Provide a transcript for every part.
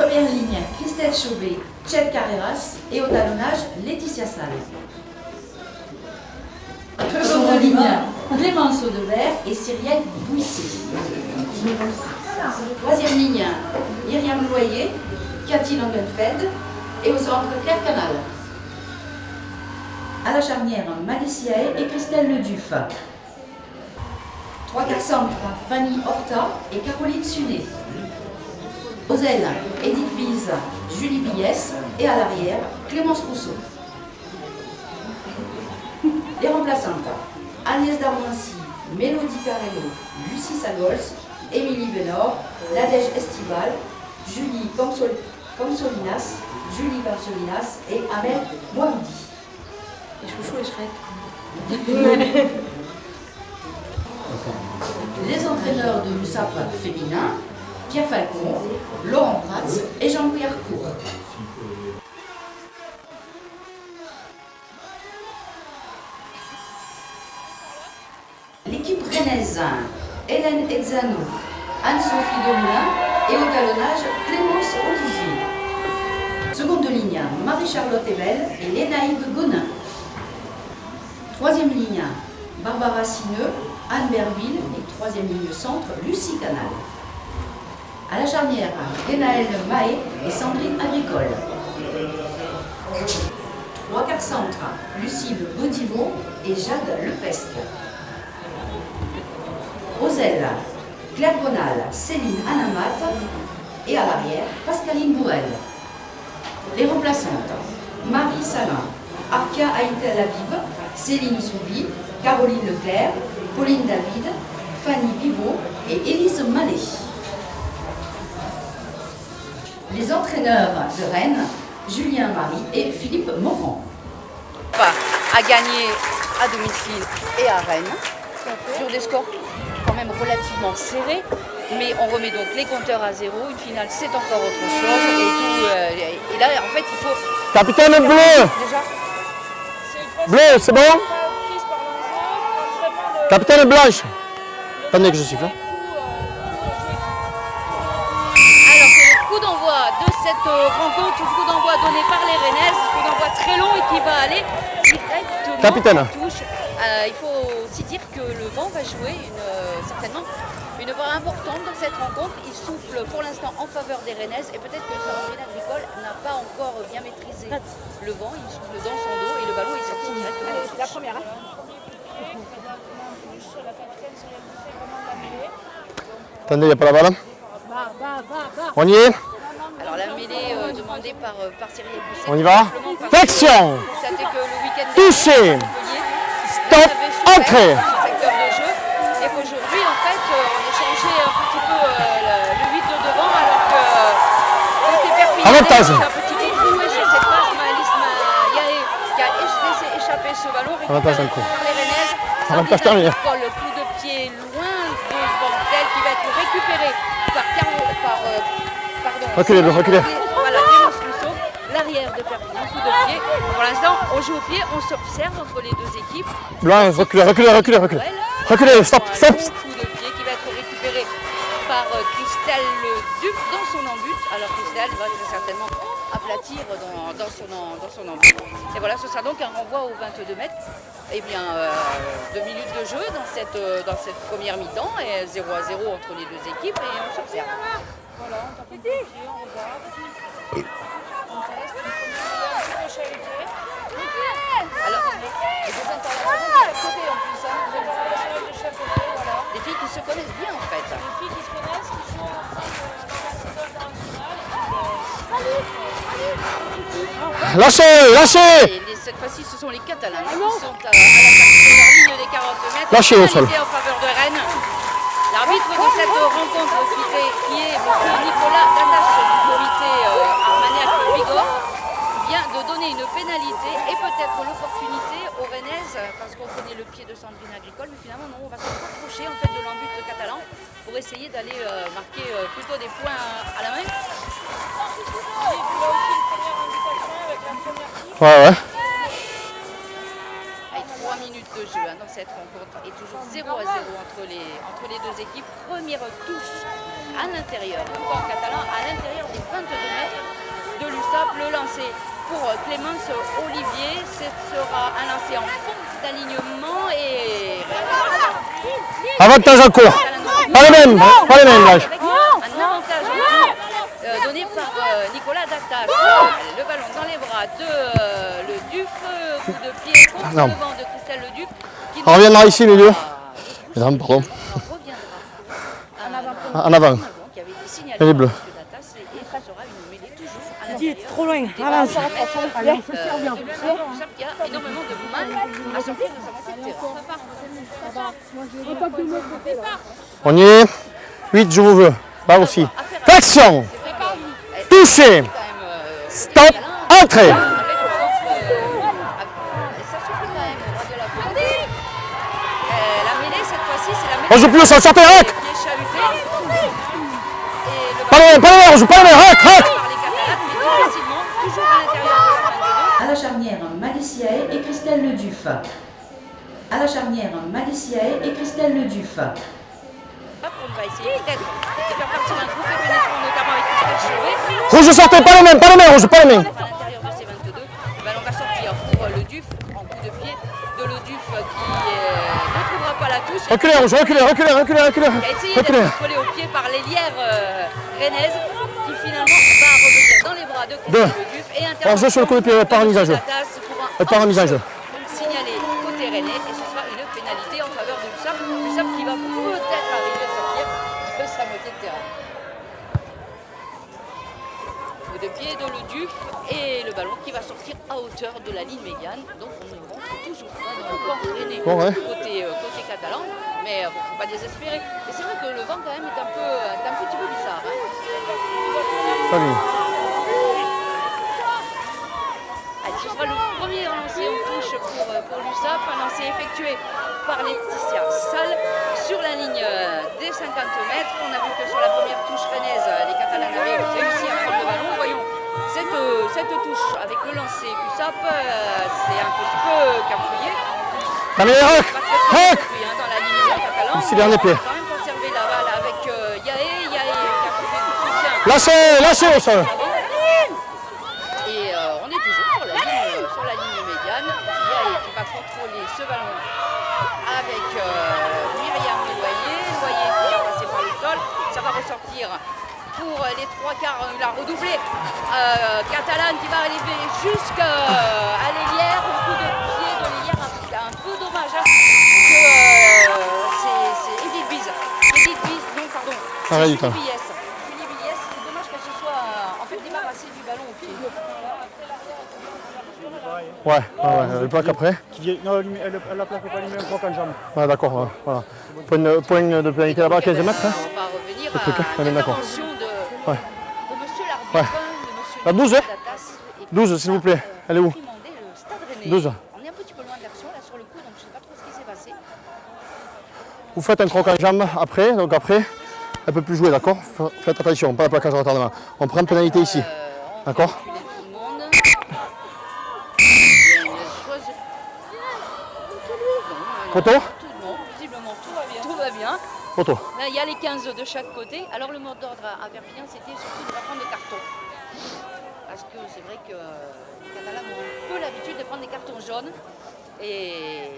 Première ligne, Christelle Chauvet, Tchèque Carreras et au talonnage, Laetitia Salle. Seconde ligne, Clémence Audebert et Cyrielle Bouissé. Troisième ligne, Myriam Loyer, Cathy Langenfeld et au centre, Claire Canal. À la charnière, Malicia et Christelle Leduf. Trois quarts centre, Fanny Horta et Caroline Sunet. Aux ailes, Edith Bise, Julie Biès et à l'arrière, Clémence Rousseau. Les remplaçantes, Agnès Darmancy, Mélodie Carrello, Lucie Sagols, Émilie Benor, Nadège Estival, Julie Comsolinas, Julie Comsolinas et Amel Mohamoudi. Et Chouchou et Shrek. Les entraîneurs de l'USAP féminin, Pierre Falcon, Laurent Prats et Jean-Louis Harcourt. L'équipe rennaise, Hélène Exano, Anne-Sophie Demoulin et au talonnage, Clémence Olivier. Seconde ligne, Marie-Charlotte Ebel et Lénaïde Gonin. Troisième ligne, Barbara Sineux, Anne Berville et troisième ligne centre, Lucie Canal. À la charnière, Guénaëlle Mahé et Sandrine Agricole. Trois quarts centre, Lucille Baudivot et Jade Lepesque. Aux ailes, Claire Bonal, Céline Anamat et à l'arrière, Pascaline Bourrel. Les remplaçantes, Marie Salin, Arkia Aïtel Habib, Céline Soubi, Caroline Leclerc, Pauline David, Fanny Pivot et Élise Mallet. Les entraîneurs de Rennes, Julien Marie et Philippe Morand. A gagné à domicile et à Rennes, sur des scores quand même relativement serrés, mais on remet donc les compteurs à zéro. Une finale, c'est encore autre chose. Et là, en fait, il faut... Capitaine bleu Déjà. Bleu, c'est bon? Capitaine blanche. Attendez que je siffle. Alors, c'est le coup d'envoi de cette rencontre, le coup d'envoi donné par les Rennaises, coup d'envoi très long et qui va aller directement Capitaine. en touche. Il faut aussi dire que le vent va jouer certainement une part importante dans cette rencontre. Il souffle pour l'instant en faveur des Rennaises et peut-être que Sandrine Agricole n'a pas encore bien maîtrisé le vent. Il souffle dans son dos et le ballon est sorti directement. Allez, c'est la première. Attendez, il n'y a pas la balle. On y est? Alors la mêlée demandée par Cyrielle Bousset. On y va? Flexion. C'était que le week-end Touché. Stop. Entrée. Secteur de jeu. Et qu'aujourd'hui, en fait, on a changé un petit peu le 8 de devant, alors que côté Perpignan, Avantage. c'est un petit peu trouvé sur cette passe. Maëlys Yaé qui a laissé échapper ce ballon. Avantage d'un Récupéré coup. par les Rennaises. Avantage terminé. Le coup de pied loin devant tel qui va être récupéré par Reculez, reculez. Voilà, Clémence Rousseau, l'arrière de Perpignan, coup de pied. Pour l'instant, on joue au pied, on s'observe entre les deux équipes. Blanc, reculez, reculez, reculez, reculez. Reculez, stop, stop. Coup de pied qui va être récupéré par Christelle Duc dans son embut. Alors Christelle va très certainement aplatir dans son embut. Et voilà, ce sera donc un renvoi aux 22 mètres. Eh bien, 2 minutes de jeu dans cette première mi-temps, et 0-0 entre les deux équipes, et on s'observe. Voilà, on tape un pied, on regarde. On teste, on fait un petit alors, les deux internationaux de chaque côté en plus, hein. Les internationaux de chaque côté, voilà. Des filles qui se connaissent bien en fait. Des filles qui se connaissent, qui jouent ensemble Lâchez, lâchez. et cette fois-ci, ce sont les Catalans qui sont à la ligne des 40 mètres. Lâchez au sol. En faveur de Rennes. L'arbitre de cette rencontre qui est M. Nicolas Datas du comité Armagnac-Bigorre vient de donner une pénalité et peut-être l'opportunité aux Rennaises, parce qu'on connaît le pied de Sandrine Agricole, mais finalement non, on va se rapprocher en fait de l'embut catalan pour essayer d'aller marquer plutôt des points à la main. Ouais, ouais. Avec 3 minutes de jeu, hein, donc cette rencontre est toujours 0-0 entre les deux équipes. Première touche à l'intérieur du camp catalan, à l'intérieur des 22 mètres de l'USAP. Le lancer pour Clémence Olivier, ce sera un lancer en fond d'alignement et... Avantage en cours. Pas les mêmes l'âge. Un avantage donné par Nicolas Datas. Le ballon dans les bras de le Duf, coup de pied contre le vent de Christelle Le Duf. On reviendra ici les deux. Mesdames, pardon. En avant. Et les bleus. Dis, trop loin, avance. Allez, on se sert bien. Il y a énormément de mal à sortir de sa moitié de terrain. On y est. 8, je vous veux. Là aussi. Flexion. Touché. Stop. Entrée. Ça souffle quand même au ras de la pointe. La mêlée, cette fois-ci, c'est la mêlée. On joue plus au sol, sortez, hack. Pas les mêmes, on joue pas les mêmes, hack. À la charnière, Maliciae et Christelle Le Duf. À la charnière, Maliciae et Christelle Le Duf. On va essayer peut-être de faire partir un groupe pénétrant, notamment avec Christelle Chauvet. Rouge, sortez, pas les mêmes, on joue pas les mêmes. À l'intérieur de ces 22, le ballon va sortir pour Le Duf, en coup de pied de Le Duf qui ne trouvera pas la touche. Reculez, rouge, reculez. Il a essayé d'être collé au pied par l'hélière rennaise qui finalement va revenir dans les bras de Christelle Le Duf et intervention. On joue sur le coup de pied, pas remise en jeu. Pas remise en jeu. Signalé côté rennais et ce sera une pénalité en faveur de l'USAP. L'USAP qui va peut-être arriver à sortir de sa moitié de terrain. Coup de pied de Le Duf et le ballon qui va sortir à hauteur de la ligne médiane. Donc on ne rentre toujours pas dans le camp rennais côté catalan. Mais il ne faut pas désespérer. Et c'est vrai que le vent quand même est un petit peu bizarre. Salut. Allez, ce sera le premier lancé en touche pour l'USAP, un lancé effectué par Laetitia Salle sur la ligne des 50 mètres. On a vu que sur la première touche rennaise, les Catalans avaient réussi à prendre le ballon. Voyons cette touche avec le lancer USAP, c'est un petit peu cafouillé. Allez, hack. Dans la ligne catalan. Ici, dernier pied. On va quand même conserver la balle avec Yaé qui a trouvé du soutien. Lâchez au sol. Et on est toujours sur la ligne médiane. Yaé qui va contrôler ce ballon avec Myriam Loyer. Loyer qui va passer par le sol. Ça va ressortir pour les trois quarts. Il a redoublé. Catalane qui va arriver jusqu'à l'hélière. Un coup de pied de l'hélière. Un peu dommage hein, que c'est Edith Bies. Non, pardon. C'est Julie Billiès. C'est dommage qu'elle se soit en fait débarrassée du ballon au pied. Ouais, le plaque après. Non, elle a plaqué pas les mêmes crocs en jambe. Ouais, d'accord, ouais, voilà. Point de pénalité là-bas, 15 mètres. Hein. On va revenir Le truc, à l'intervention de monsieur l'arbitre, de monsieur La 12, Datas. 12, s'il vous plaît. Elle est où? 12. On est un petit peu loin de l'action là sur le coup, donc je ne sais pas trop ce qui s'est passé. Vous faites un croc en jambe après, donc après, elle ne peut plus jouer, d'accord? Faites attention, pas de plaquage de retardement. On prend une pénalité ici, d'accord? Poteau? Non, visiblement tout va bien. Poteau. Là, il y a les 15 de chaque côté. Alors le mot d'ordre à Perpignan, c'était surtout de ne pas prendre de cartons. Parce que c'est vrai que les Catalans ont un peu l'habitude de prendre des cartons jaunes. Et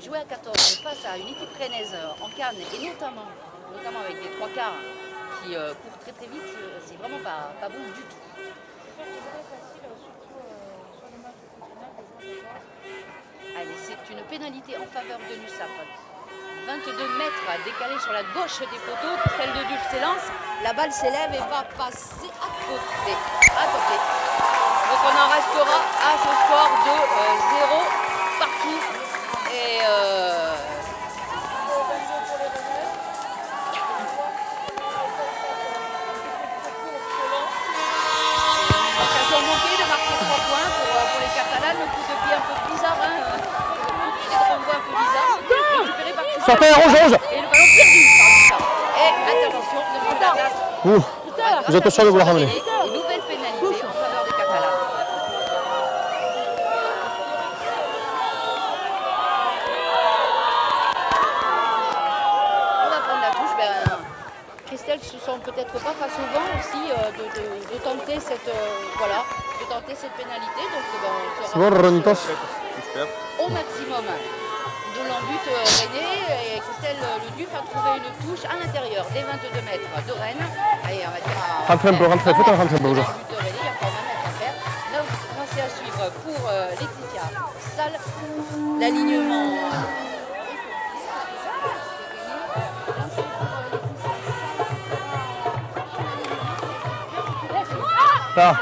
jouer à 14 face à une équipe rennaise en canne, et notamment avec des trois quarts qui courent très vite, c'est vraiment pas bon du tout. Allez, c'est une pénalité en faveur de l'USAP. 22 mètres décalés sur la gauche des poteaux, celle de Duf s'élance, la balle s'élève et va passer à côté. Donc on en restera à ce score de 0 partout. Et occasion manquée de marquer 3 points pour les Catalans. Le coup de pied un peu bizarre, un peu bizarre. Récupéré par Christophe. Sortez, rouge. Et le ballon perdu par Christophe. Et intervention de Datas. Vous êtes au sol de vous la ramener. Une nouvelle pénalité en faveur des Catalans. elles se sont peut-être pas face au vent aussi de tenter cette pénalité. Donc on C'est sera bon, Ronitos? au maximum de l'embut rennais et Christelle Leduc a trouvé une touche à l'intérieur des 22 mètres de Rennes. Allez, on va dire à Rentrez un peu, rentrez, faites un rentrée un peu, l'embut de Rennes, il y a encore 20 mètres à faire. Donc, c'est à suivre pour Laetitia Salle. L'alignement. Là.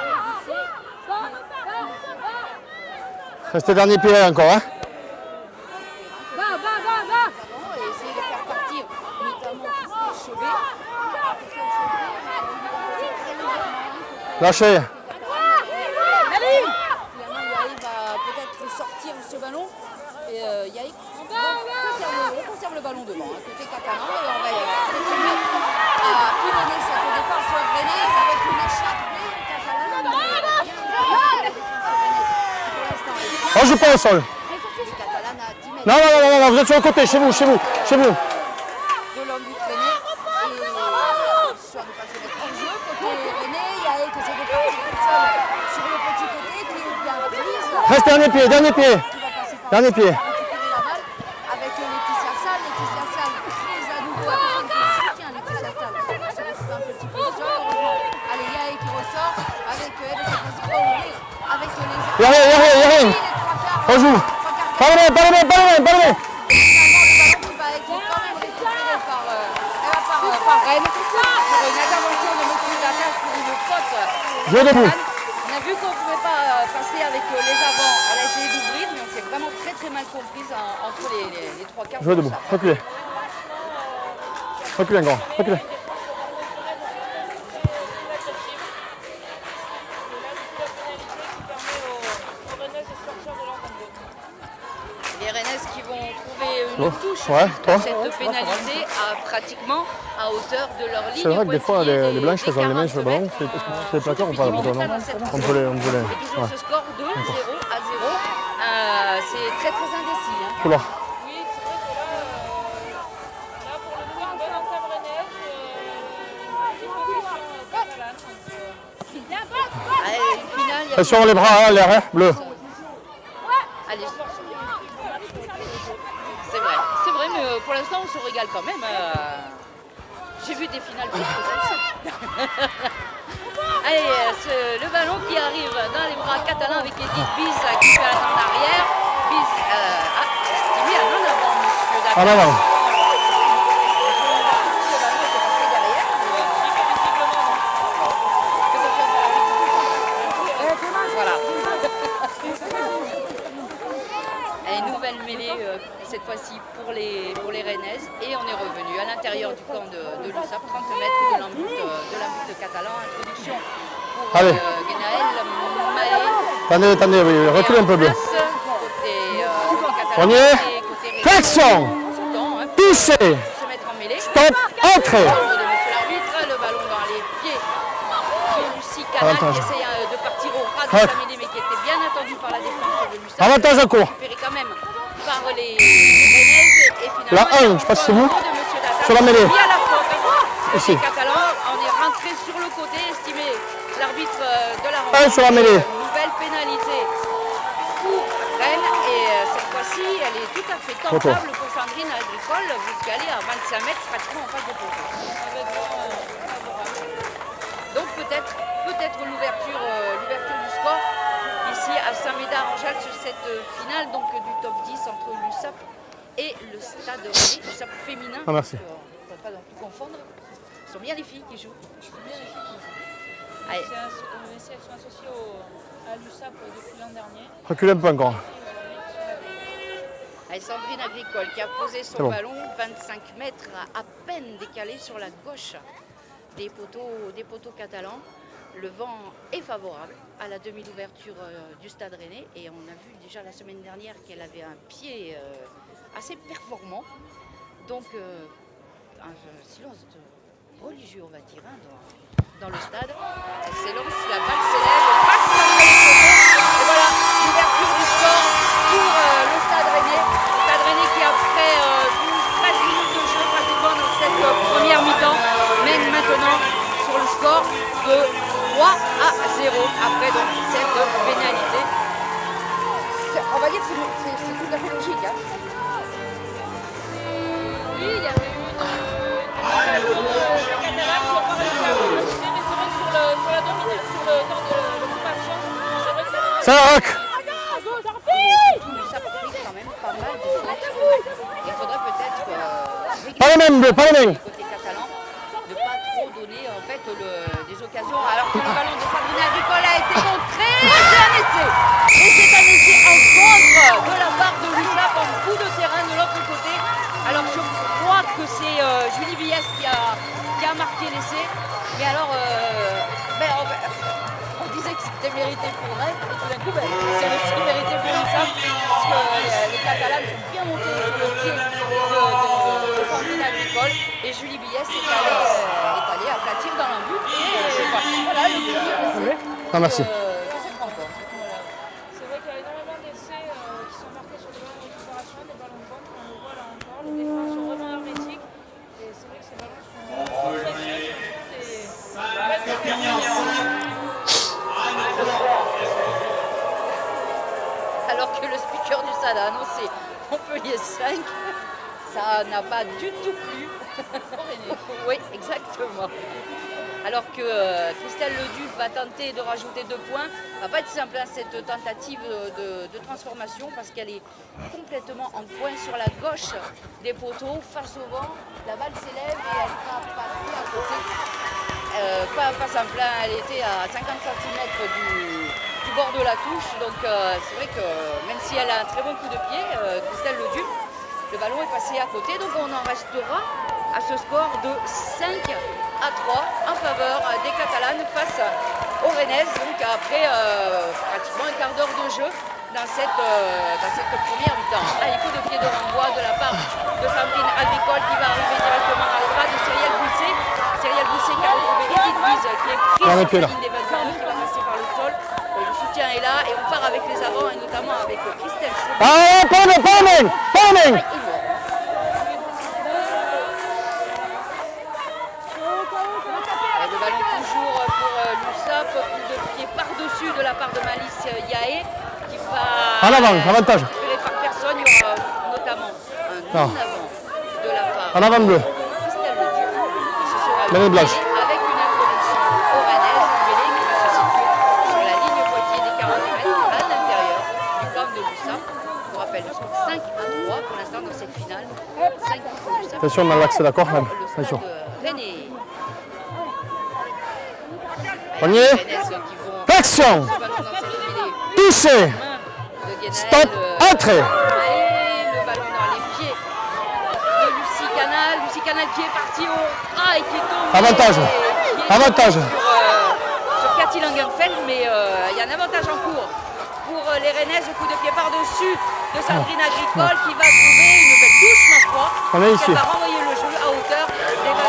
Restez dernier pied encore, hein? Et essayer de faire partir notamment Chauvet. Lâchez. Finalement, Yaïk va peut-être sortir ce ballon. Et Yaïk conserve le ballon devant, hein, côté catalan. Et on va continuer à pilonner cette défense rennaise avec une échappe On joue pas au sol. Non, non, non, non, non, vous êtes sur le côté, chez vous, chez vous, chez vous. de l'embut rennais. Et soit de pas se mettre en jeu, côté rennais, Yaïk essaie de partir tout seul sur le petit côté qui est bien prise. Reste dernier pied, dernier pied. Qui va passer par Dernier pied. récupérer la balle avec Laetitia Salle. Laetitia Salle prise à nouveau à côté de soutien. Laetitia Salle se retrouve un petit peu seul. Allez, Yaïk qui ressort avec elle. Cette fois-ci pas ouvrir avec les Y'a rien, y'a rien, y'a rien. On joue. Pas le main, pas le main, pas le main, pas le main. Finalement, le ballon qui va être quand même récupéré par Rennes pour une intervention de monsieur d'attaque pour une faute. Jouez debout. On a vu qu'on ne pouvait pas passer avec les avants. Elle a essayé d'ouvrir, mais on s'est vraiment très très mal comprise entre les trois quarts. Jouez debout, reculez. Reculez encore, reculez. Les Rennaises qui vont trouver une Oh, touche ouais, suite toi. à cette pénalité pratiquement à hauteur de leur ligne. C'est vrai que des fois, pointillée les blanches, des elles ont les mains 40 sur le ballon. mètres. Est-ce que c'est les plaqueurs ou pas? Plutôt, non. On peut les. Et toujours Ouais. ce score de 0 à 0. C'est très très indécis. Hein. Couloir. Oui, c'est vrai que là pour le coup, une bonne entame rennaise, une petite possession catalane. Allez, une finale, il y a Attention les bras, hein, l'air, hein, bleu. Allez. C'est vrai, mais pour l'instant on se régale quand même. J'ai vu des finales plus que celle-ci. Allez, le ballon qui arrive dans les bras catalans avec Edith Bis qui fait un en arrière. Bis estimé un en avant, monsieur David. En avant. Le ballon était passé derrière. Voilà. Une nouvelle mêlée, cette fois-ci pour les Rennaises. Et on est revenu à l'intérieur du camp de l'USAP, 30 mètres de l'embut catalan. Introduction pour Allez. Guénaël Mahé. Attendez, attendez, oui, reculez un peu bleu. On y est. Flexion. Touché. Se mettre en mêlée. Stop. Entrée. Ordre de monsieur l'arbitre, le ballon dans les pieds de Lucie Canal qui Avantage. essaye de partir au ras de sa mêlée mais qui était bien attendu par la défense de l'USAP. Avantage à court. Récupéré quand même par les Rennaises et finalement La 1, je sais pas si c'est vous. de monsieur Data, Sur la mêlée. mis à la faute. Ici. Les Catalans, on est rentré sur le côté, estimé l'arbitre de la Un rencontre. sur la mêlée. Nouvelle pénalité pour Rennes et cette fois-ci elle est tout à fait Retour. tentable pour Sandrine Agricole jusqu'à aller à 25 mètres pratiquement en face de poteau. Donc peut-être l'ouverture du score ici à Saint-Médard-en-Jalles sur cette finale donc du top 10 entre l'USAP et le Stade Rennais, l'USAP féminin. Ah, merci. On ne va pas tout confondre. Ce sont bien les filles qui jouent. Allez. Elles sont associées à l'USAP depuis l'an dernier. Reculez un peu encore. Allez, Sandrine Agricole qui a posé son bon. ballon 25 mètres à peine décalé sur la gauche des poteaux catalans. Le vent est favorable à la demi d'ouverture du Stade Rennais et on a vu déjà la semaine dernière qu'elle avait un pied assez performant. Donc un silence religieux on va dire dans le stade. Elle s'élance, la balle s'élève, passe entre les poteaux et voilà l'ouverture du score pour le Stade Rennais. Le Stade Rennais qui après 13 minutes de jeu pratiquement dans cette première mi-temps mène maintenant Oui, il y avait eu des Catalans qui ont pas réussi à remonter, mais c'est vrai que sur la domination, sur le temps de l'occupation, c'est vrai que Ça rock. Tout l'USAP pris quand même pas mal de fautes. Il faudrait peut-être Pas les mêmes bleus, pas les mêmes. côté catalan, de pas trop donner en fait des occasions. Alors que le ballon de Sabrina Agricole a été contré, c'est un essai. Et c'est un essai en contre de la part de l'USAP en bout de terrain de l'autre côté. Alors je crois que c'est Julie Villès qui a marqué l'essai. Mais alors, on disait que c'était mérité pour Rennes, et tout d'un coup, c'est aussi mérité pour l'USAP, parce que les Catalans sont bien montés sur le pied de Sandrine Agricole, et Julie Villès est allée aplatir dans un but, et voilà le premier essai Ah, merci. de cette rencontre. Voilà. C'est vrai qu'il y a énormément d'essais qui sont marqués sur des ballons de récupération, des ballons de contre, on le voit là encore, les défenses sont vraiment hermétiques, et c'est vrai que ces ballons sont faciles, Alors que le speaker du stade a annoncé Montpellier 5, ça n'a pas du tout plu. Oui, exactement. Alors que Christelle Leduc va tenter de rajouter 2 points, va pas être simple cette tentative de transformation parce qu'elle est complètement en point sur la gauche des poteaux, face au vent. La balle s'élève et elle va passer à côté. Pas simple, hein, elle était à 50 cm du bord de la touche, donc c'est vrai que même si elle a un très bon coup de pied, Christelle Leduc, le ballon est passé à côté, donc on en restera à ce score de 5-3 en faveur des Catalanes face aux Rennaises, donc après pratiquement un quart d'heure de jeu dans cette première mi-temps. Allez, coup de pied de renvoi de la part de Sandrine Agricole qui va arriver directement à droite de Cyrielle Bousset. Cyrielle Bousset qui a retrouvé Edith Guise qui est prise sur la ligne des 22, qui va passer par le sol. Le soutien est là et on part avec les avants et notamment avec Christelle Chaud. Ah, pas les mêmes, pas les mêmes. Le ballon toujours pour l'USAP, coup de pied par-dessus de la part de Malice Yaé qui va En avant, avantage. récupérer par personne. Il y aura notamment un en avant de la part En avant bleu. de Christelle Leduc qui se sera Marie Blanche. avec une introduction au Rennaise, mêlée qui va se situer sur la ligne Poitiers des 40 mètres à l'intérieur du camp de l'USAP. Je vous rappelle le score 5-3 pour l'instant dans cette finale. 5 pour l'USAP. Attention, on a l'accès, d'accord? Le Attention. stade Rennais. On y est. Flexion. Touché. Stop. Entrée. Le ballon dans les pieds de Lucie Canal. Lucie Canal qui est partie au et qui est tombée. Avantage. Qui est Avantage. sur Cathy Langenfeld, mais il y a un avantage en cours pour les Rennaises. Coup de pied par-dessus de Sandrine Agricole qui va trouver une belle touche, ma foi. On est ici. Elle va renvoyer le jeu à hauteur des 22.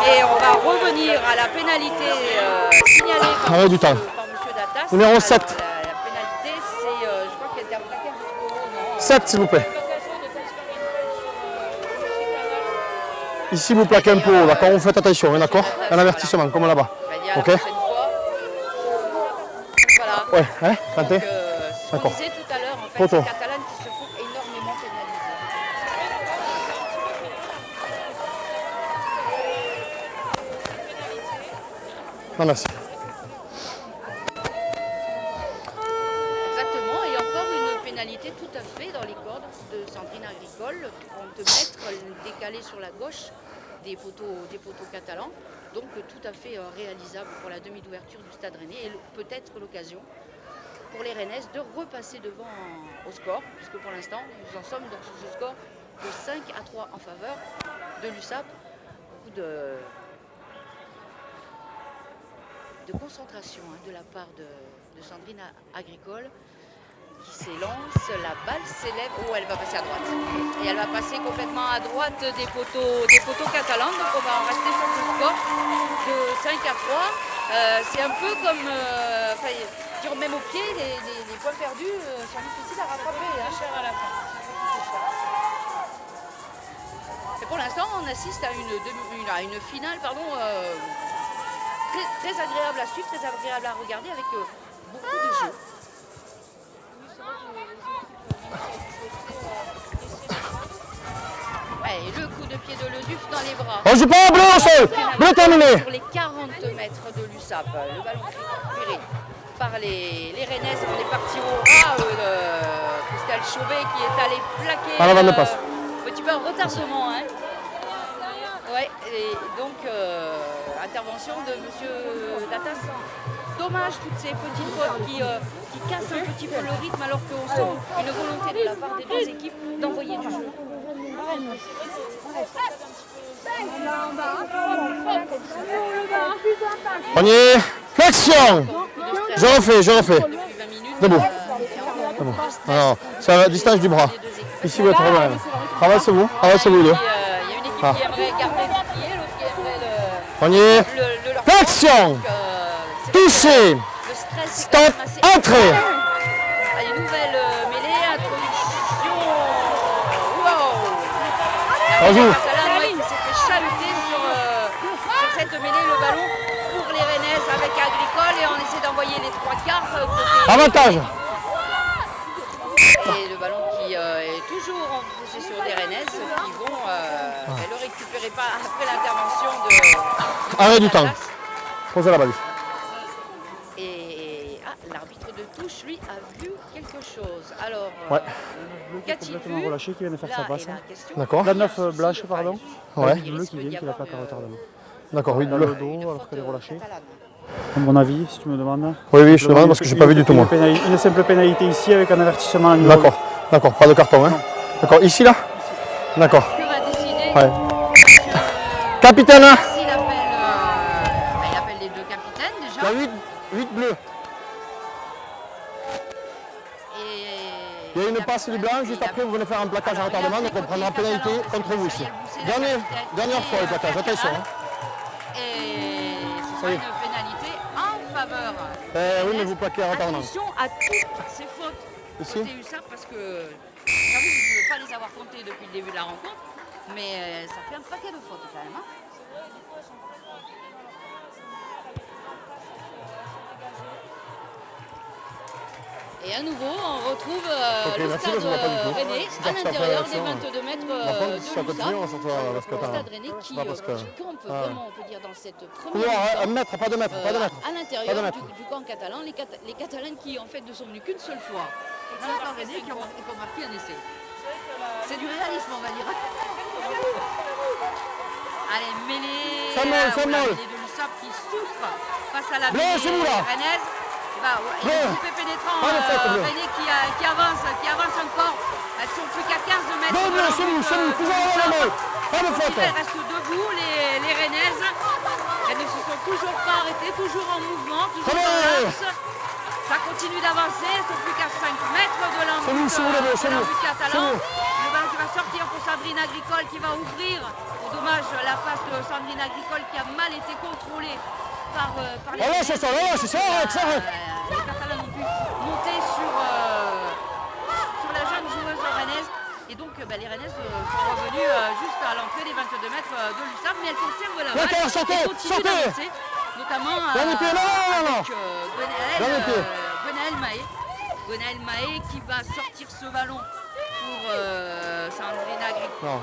Et on va revenir à la pénalité signalée par Arrêt du temps. Monsieur Datas. Numéro 7. Alors, la pénalité, c'est, je crois qu'elle était appliquée un petit peu haut, non 7, s'il vous plaît. Ici, vous plaquez un peu haut, d'accord? Vous faites attention, hein, d'accord? Un avertissement, comme là-bas. C'est-à-dire Ok. la prochaine fois. Voilà. Ouais, hein? Tentez. Donc, ce qu'on D'accord. disait tout à l'heure, en fait, Photo. c'est Catalane qui se font énormément pénaliser. Non, merci. Exactement, et encore une pénalité tout à fait dans les cordes de Sandrine Agricole, qui vont te mettre décalé sur la gauche des poteaux catalans, donc tout à fait réalisable pour la demi d'ouverture du Stade Rennais et peut-être l'occasion pour les Rennaises de repasser devant au score, puisque pour l'instant nous en sommes dans ce score de 5-3 en faveur de l'USAP. Beaucoup de concentration de la part de Sandrine Agricole qui s'élance, la balle s'élève, oh elle va passer à droite et elle va passer complètement à droite des poteaux catalans, donc on va en rester sur ce score de 5-3. C'est un peu comme, même au pied, les points perdus sont difficiles à rattraper. Cher à la fin. Et pour l'instant on assiste à une finale très agréable à suivre, très agréable à regarder avec beaucoup de jeux. Allez, le coup de pied de Leduf dans les bras. On joue pas bleu au sol. Bleu terminé. Sur les 40 mètres de l'USAP, le ballon récupéré par les Rennaises. On est parti au ras de Christelle Chauvet qui est allé plaquer À la bande de passe. un petit peu en retardement. Hein. Ouais, et donc intervention de M. Datas. Dommage toutes ces petites fautes qui cassent un petit peu le rythme alors qu'on sent une volonté de la part des deux équipes d'envoyer du jeu. Premier, flexion. Je refais. Depuis 20 minutes. Debout. Alors, c'est à la distance du bras. Ici, vous êtes problème. Avancez-vous les deux. Il y a une équipe qui aimerait garder le pied, l'autre qui aimerait Premier, leur flexion. Donc, Touché. le stress est Stop, quand même assez entrée. Allez, nouvelle mêlée, introduction. Wow. On joue. Catalane qui s'est fait chaluter sur cette mêlée, le ballon pour les Rennaises avec Agricole et on essaie d'envoyer les trois quarts. Avantage. Et le ballon qui est toujours en possession des Rennaises qui vont le récupérer pas après l'intervention de Arrêt du temps. Datas. Posez la balle. Et l'arbitre de touche, lui, a vu quelque chose. Alors, Ouais. qu'a-t-il Complètement vu? relâché qui vient de faire Là sa est passe. la question. D'accord. La 9 Blache, pardon. Ouais. La bleue qui vient, qui la plaque à retardement. D'accord, oui, Dans le bleu. dos alors qu'elle est relâchée. Catalane. À mon avis, si tu me demandes. Oui, je demande parce que j'ai pas vu du tout moi. Une simple pénalité ici avec un avertissement à niveau. D'accord, pas de carton. Hein. D'accord, ici là. D'accord. Que va décider Ouais. monsieur Capitaine, hein. S'il appelle, il appelle les deux capitaines Il y a déjà. 8 bleus. Il y a une passe du blanc, juste après vous venez faire un plaquage à retardement, donc on prendra pénalité contre vous ici. Dernière fois le plaquage, attention. Hein. Et ce Ça sera y est. une pénalité en faveur. Oui, mais vous plaquez à retardement. Attention à toutes ces fautes Ici. côté USAP parce que j'avoue que je ne veux pas les avoir comptées depuis le début de la rencontre, mais ça fait un paquet de fautes quand même. Hein. Et à nouveau, on retrouve le merci, stade je vois pas du tout. Rennais Je à pense qu'après l'intérieur des l'action, 22 mètres Par contre, de si ça continue, on va l'USAP. sortir parce que Le stade Rennais qui parce que- campe vraiment, on peut dire, dans cette première couloir, mi-temps, un mètre, pas de mètre, pas de mètre. à Pas de l'intérieur mètre. du camp catalan, les Catalanes qui en fait ne sont venus qu'une seule fois dans le camp Rennais qui ont marqué un essai. C'est du réalisme, on va dire. Allez, mêlée, Ça molle, ça la molle. mêlée de l'USAP qui souffre face à la Bleu, mêlée c'est vous, là. rennaise. Bah, ouais, il y a Bleu. un coupé pénétrant Pas de faute, bleu. Rennais qui avance encore. Elles sont plus qu'à 15 mètres. Non, de bleu, leur c'est vous, but, toujours à la main. Pas de faute. Elles restent debout, les Rennaises. Elles ne se sont toujours pas arrêtées, toujours en mouvement, toujours Allez. dans l'axe. Ça continue d'avancer, elles sont plus qu'à 5 mètres de C'est l'embut vous, c'est vous, les bleus, c'est vous. catalan. C'est vous. Le ballon qui va sortir pour Sandrine Agricole qui va ouvrir. Dommage la passe de Sandrine Agricole qui a mal été contrôlée par les Ah ouais, c'est ça, ouais, c'est ça, arrête, ça arrête. Les Catalans ont pu monter sur la jeune joueuse rennaise. Et donc les Rennaises sont revenues juste à l'entrée des 22 mètres de l'USAP, mais elles conservent la balle D'accord, sortez, et continuent sortez. d'avancer, notamment Dernier pied, non. avec Dernier pied. Gwenaëlle Mahé. Gwenaëlle Mahé qui va sortir ce ballon pour Sandrine Agricole. Non.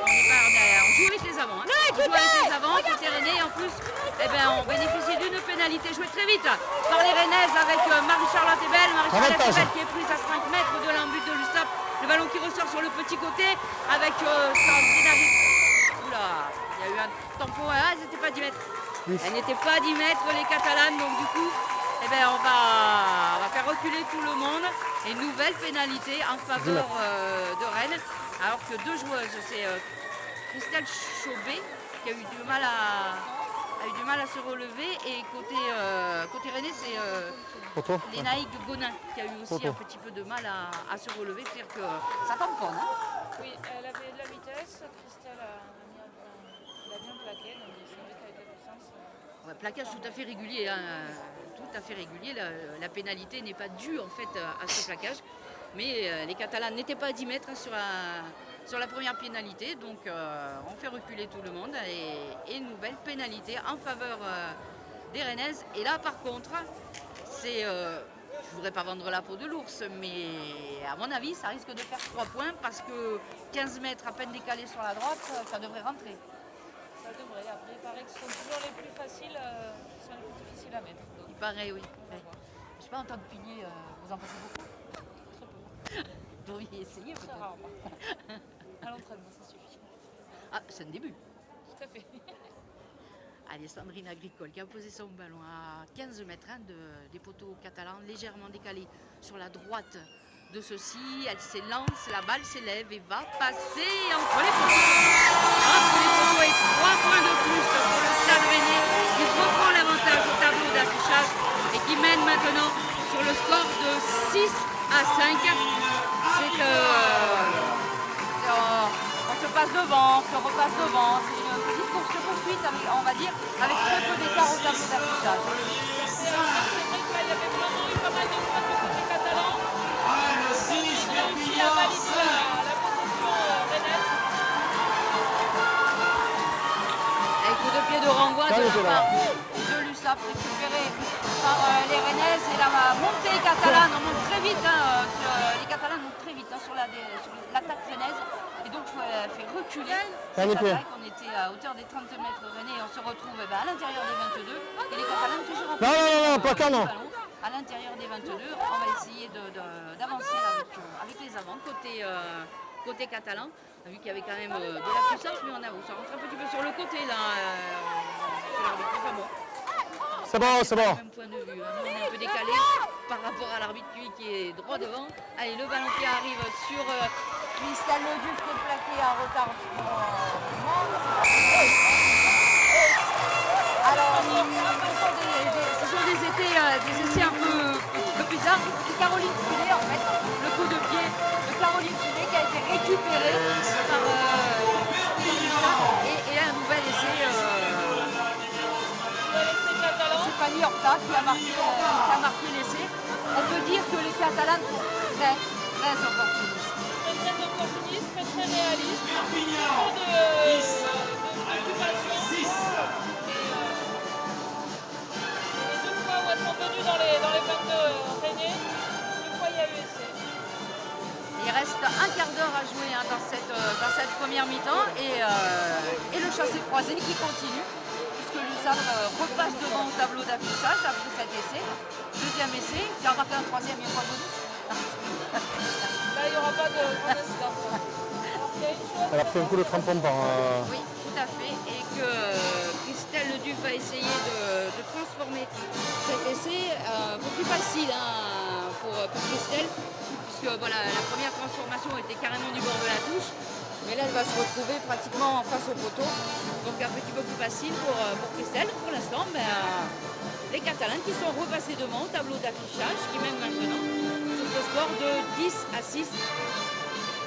On joue avec les avants. Hein. On joue avec les avants, côté Rennais, et en plus, on bénéficie d'une pénalité jouée très vite par les Rennaises avec Marie-Charlotte Ebel. Marie-Charlotte Avantage. Ebel qui est prise à 5 mètres de l'embut de l'USAP. Le ballon qui ressort sur le petit côté avec Sandrine Agricole. Oula, il y a eu un tampon. Ah, elles n'étaient pas 10 mètres. Elles n'étaient pas 10 mètres, les Catalanes, donc du coup, on va faire reculer tout le monde. Et nouvelle pénalité en faveur de Rennes, alors que deux joueuses, c'est Christelle Chauvet qui a eu du mal à se relever, et côté Rennais, c'est Photo. Lénaïque Gonin qui a eu aussi Photo. un petit peu de mal à se relever, c'est-à-dire que ça tamponne. Hein. Oui, elle avait de la vitesse, Christelle a bien plaqué, donc c'est vrai qu'avec la puissance. Ouais, plaquage tout à fait régulier, hein, tout à fait régulier. La pénalité n'est pas due en fait à ce plaquage, mais les Catalans n'étaient pas à 10 mètres sur la première pénalité, donc on fait reculer tout le monde et nouvelle pénalité en faveur des Rennaises. Et là par contre, c'est je voudrais pas vendre la peau de l'ours, mais à mon avis, ça risque de faire 3 points parce que 15 mètres à peine décalés sur la droite, ça devrait rentrer. Ça devrait. Après, il paraît que ce sont toujours les plus faciles, qui sont les plus difficiles à mettre. Donc, Il paraît, oui. on va Ouais. voir. Je sais pas, en tant que pilier, vous en passez beaucoup? Très peu. Vous devriez essayer Très peut-être. rarement. À l'entraînement, ça suffit. Ah, c'est un début. Tout à fait. Allez, Sandrine Agricole qui a posé son ballon à 15 mètres des poteaux catalans, légèrement décalés sur la droite de ceux-ci. Elle s'élance, la balle s'élève et va passer entre les poteaux. Entre les poteaux et 3 points de plus pour le Stade Rennais qui reprend l'avantage au tableau d'affichage et qui mène maintenant sur le score de 6 à 5. On se passe devant, on se repasse devant. C'est une petite course de poursuite, on va dire, avec très peu d'écart au tableau d'affichage. C'est vrai que là, il y avait vraiment eu pas mal de points du côté catalan. Il a réussi à valider la possession rennaise. Avec coup de pied de renvoi de la part de l'USAP récupéré par les Rennaises et la montée catalane. On monte très vite, les Catalans montent très vite sur l'attaque rennaise. Et donc fait reculer cette attaque. On était à hauteur des 30 mètres rennais et on se retrouve à l'intérieur des 22. Et les Catalans toujours en ballon. À l'intérieur des 22, on va essayer d'avancer avec les avants côté catalan. On a vu qu'il y avait quand même de la puissance, mais ça rentre un petit peu sur le côté là. C'est l'arbitre, enfin bon. C'est bon, c'est bon. Même point de vue, hein. Nous, on est un peu décalé par rapport à l'arbitre qui est droit devant. Allez, le ballon qui arrive sur Cristal Leduf qui est plaqué en retard. Alors, ce sont des essais un peu bizarres. C'est Caroline Furet en fait, le coup de pied de Caroline Furet qui a été récupéré par et un nouvel essai. Stéphanie Horta qui a marqué l'essai. On peut dire que les Catalans sont très opportunistes. Très opportuniste, très réaliste. Peu de préoccupation. Les 2 fois où elles sont venues dans les 22 rennais, 2 fois il y a eu essai. Il reste un quart d'heure à jouer dans cette première mi-temps et le chassé-croisé qui continue puisque l'USAP repasse devant au tableau d'affichage après cet essai. Deuxième essai, qui a marqué un troisième, il n'y a pas de bonus. Là, il n'y aura pas de incidence. Elle a pris un coup de crampon par... Oui, tout à fait. Et que Christelle Leduf a essayé de transformer cet essai un peu plus facile pour Christelle. Puisque voilà, la première transformation était carrément du bord de la touche. Mais là, elle va se retrouver pratiquement en face au poteau. Donc un petit peu plus facile pour Christelle. Pour l'instant, les Catalans qui sont repassés devant au tableau d'affichage, qui mènent maintenant sur ce score de 10 à 6.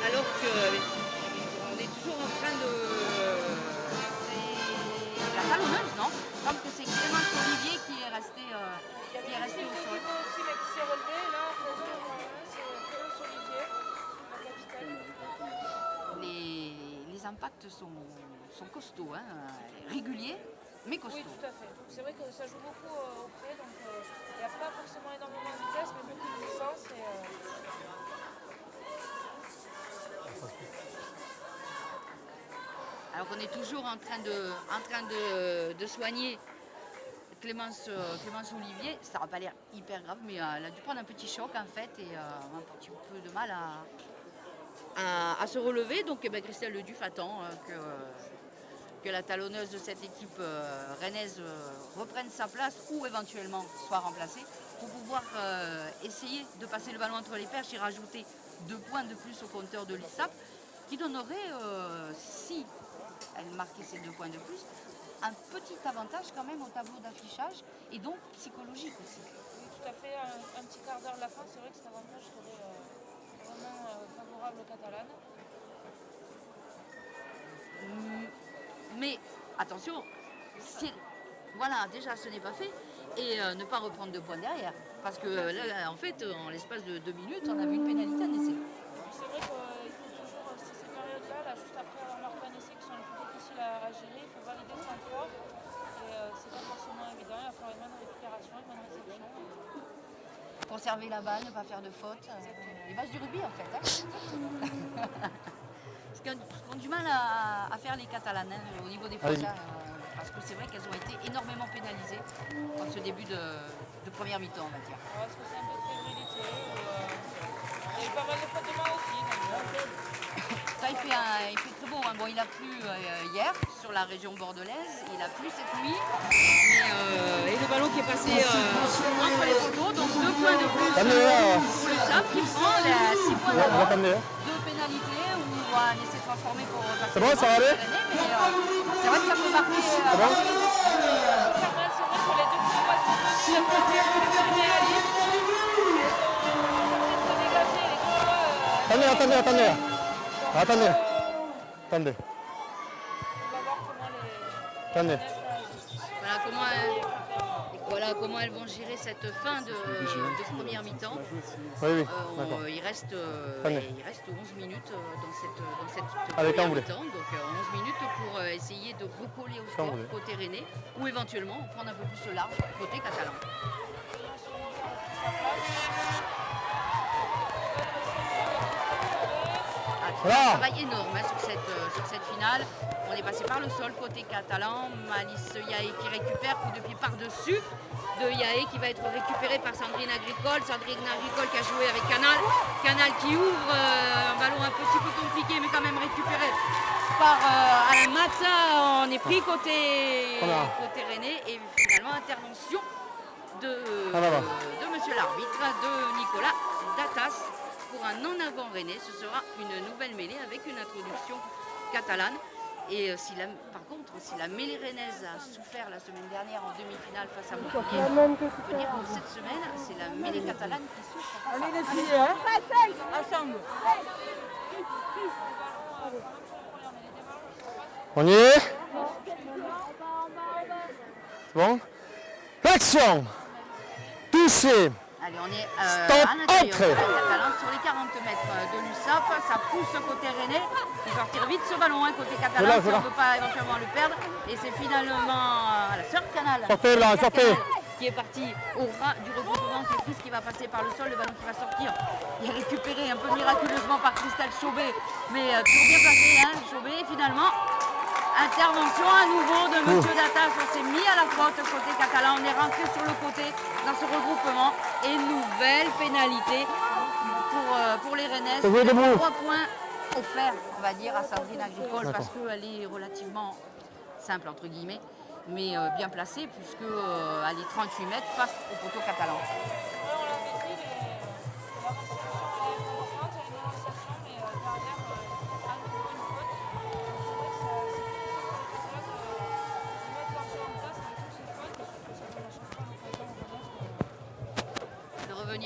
Alors qu'on est toujours en train de... C'est la talonneuse, non? Comme que c'est Clémence Olivier qui est resté au sol. Aussi, mais qui s'est relevé. Là, à présent, c'est Clémence Olivier, la capitaine. Les impacts sont costauds, réguliers, mais costauds. Oui, tout à fait. C'est vrai que ça joue beaucoup au près, donc il n'y a pas forcément énormément de vitesse, mais beaucoup de puissance. Alors qu'on est toujours en train de soigner Clémence Olivier, ça n'a pas l'air hyper grave, mais elle a dû prendre un petit choc en fait et un petit peu de mal à se relever. Donc Christelle Leduf attend que la talonneuse de cette équipe rennaise reprenne sa place ou éventuellement soit remplacée pour pouvoir essayer de passer le ballon entre les perches et rajouter 2 points de plus au compteur de l'USAP qui donnerait, si elle marquait ces 2 points de plus, un petit avantage quand même au tableau d'affichage et donc psychologique aussi. Oui, tout à fait. Un petit quart d'heure de la fin, c'est vrai que cet avantage serait vraiment favorable aux Catalanes. Mais attention, voilà, déjà ce n'est pas fait et ne pas reprendre 2 points derrière. Parce que là, en fait, en l'espace de 2 minutes, on a vu une pénalité à essai. C'est vrai qu'il faut toujours, ces périodes-là, juste après avoir marqué un essai qui sont les plus difficiles à gérer, il faut valider 5 fois. Et c'est pas forcément évident, il va falloir une bonne récupération, une bonne réception. Pour conserver la balle, ne pas faire de fautes. Les bases du rugby en fait. Hein. Ce qu'ont du mal à faire les Catalanes hein, au niveau des fautes. Là, parce que c'est vrai qu'elles ont été énormément pénalisées en ce début de première mi-temps, on va dire. Parce que c'est un peu de fébrilité. Il y a eu pas mal de fautes de main aussi. Là, il fait très beau. Hein. Bon, il a plu hier sur la région bordelaise, il a plu cette nuit. Mais, et le ballon qui est passé entre les poteaux, donc 2 points de plus pour l'USAP qui prend les 6 points d'avance. 2 pénalités où on va essayer de transformer pour passer. C'est bon, ça va aller? Mais c'est vrai que ça peut marquer. C'est bon? C'est vrai pour les 2 petits points sont venus. Il y a pas de réalisme. Attendez. Attendez. On va voir comment Attendez. Voilà comment elles vont gérer cette fin de première mi-temps. Oui, d'accord. Il reste 11 minutes dans cette Allez, quand première vous voulez. mi-temps. Donc 11 minutes pour essayer de recoller au score côté rennais ou éventuellement prendre un peu plus large côté catalan. Un travail énorme hein, sur cette finale. On est passé par le sol côté catalan. Malice Yaé qui récupère, coup de pied par-dessus de Yaé qui va être récupéré par Sandrine Agricole. Sandrine Agricole qui a joué avec Canal. Canal qui ouvre un ballon un petit peu compliqué mais quand même récupéré par Alain Mata. On est pris côté rennais et finalement intervention de monsieur l'arbitre, de Nicolas Datas. Pour un en-avant rennais, ce sera une nouvelle mêlée avec une introduction catalane. Et par contre, si la mêlée rennaise a souffert la semaine dernière en demi-finale face à Montpellier, on peut dire que cette semaine, c'est la mêlée catalane qui souffre. Allez les filles, hein? Ensemble. On y est? C'est bon? Action! Touché! Allez, on est Stop, à l'intérieur entrée. de la Catalane, sur les 40 mètres de l'USAP. Ça pousse côté rennais. Il va sortir vite ce ballon hein, côté catalan si on ne veut pas éventuellement le perdre. Et c'est finalement la sœur Canal. Sortez là, sortez. Canal, qui est parti au ras du regroupement, qui va passer par le sol, le ballon qui va sortir. Il est récupéré un peu miraculeusement par Christelle Chaubet. Mais toujours bien placé, hein, Chaubet. Finalement, intervention à nouveau de M. Datas. On s'est mis à la faute côté catalan. On est rentré sur le côté dans ce regroupement. Et nouvelle pénalité pour les Rennaises. 3 points offerts, on va dire, à Sandrine Agricole parce qu'elle est relativement simple, entre guillemets, mais bien placée puisqu'elle est 38 mètres face au poteau catalan.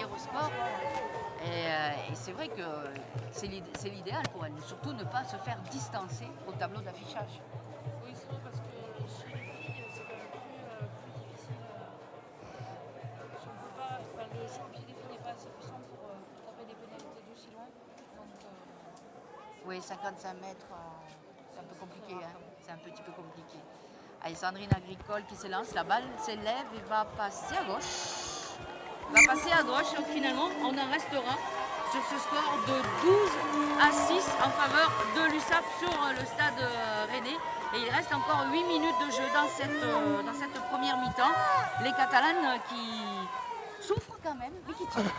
Au sport et c'est vrai que c'est l'idéal pour elle, surtout ne pas se faire distancer au tableau d'affichage. Oui, c'est vrai parce que chez les filles, c'est quand même plus difficile. Si on peut pas, le jeu au pied des filles n'est pas assez puissant pour taper des pénalités d'aussi loin. Donc, oui, 55 mètres, c'est un peu compliqué, hein. C'est un petit peu compliqué. Allez, Sandrine Agricole qui s'élance, la balle s'élève et va passer à gauche. Donc finalement on en restera sur ce score de 12-6 en faveur de l'USAP sur le stade rennais. Et il reste encore 8 minutes de jeu dans cette première mi-temps. Les Catalanes qui souffrent quand même, mais qui tiennent.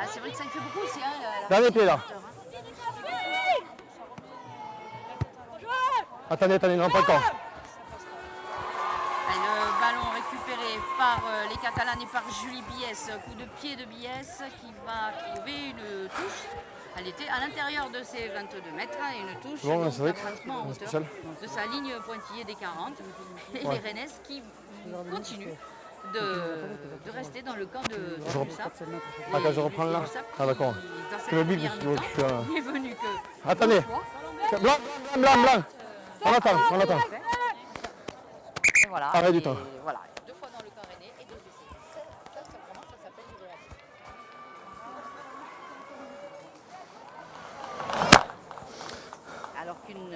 C'est vrai que ça lui fait beaucoup aussi. Hein, dernier pied là. Attendez, non pas encore. Le ballon récupéré par les Catalanes et par Julie Biès. Coup de pied de Biès qui va trouver une touche. Elle était à l'intérieur de ses 22 mètres et une touche bon, c'est vrai en hauteur de sa ligne pointillée des 40. Et les Rennaises qui continuent de rester dans le camp de l'USAP. Ah, quand je reprends là. Ah d'accord. C'est le but, il est venu que... Attendez. Blanc. On attend. Et voilà. Arrêt du temps. Voilà. 2 fois dans le camp rennais et 2 essais. Ça s'appelle du réalisme. Alors qu'une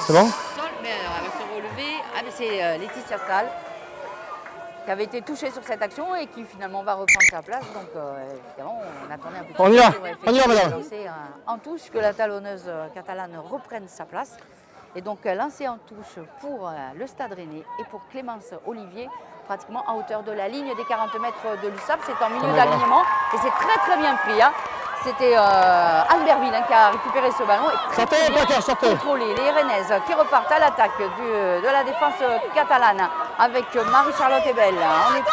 C'est bon? sol, mais avec ce relevé, c'est Laetitia Salle qui avait été touchée sur cette action et qui finalement va reprendre sa place. Donc évidemment, on attendait un peu On y va, plus. on y va, madame. C'est en touche que la talonneuse catalane reprenne sa place. Et donc lancé en touche pour le Stade Rennais et pour Clémence Olivier, pratiquement à hauteur de la ligne des 40 mètres de l'USAP. C'est en milieu d'alignement et c'est très très bien pris. Hein. C'était Anne Berville qui a récupéré ce ballon et très bien contrôlé. Les Rennaises qui repartent à l'attaque de la défense catalane avec Marie-Charlotte Ebel. On est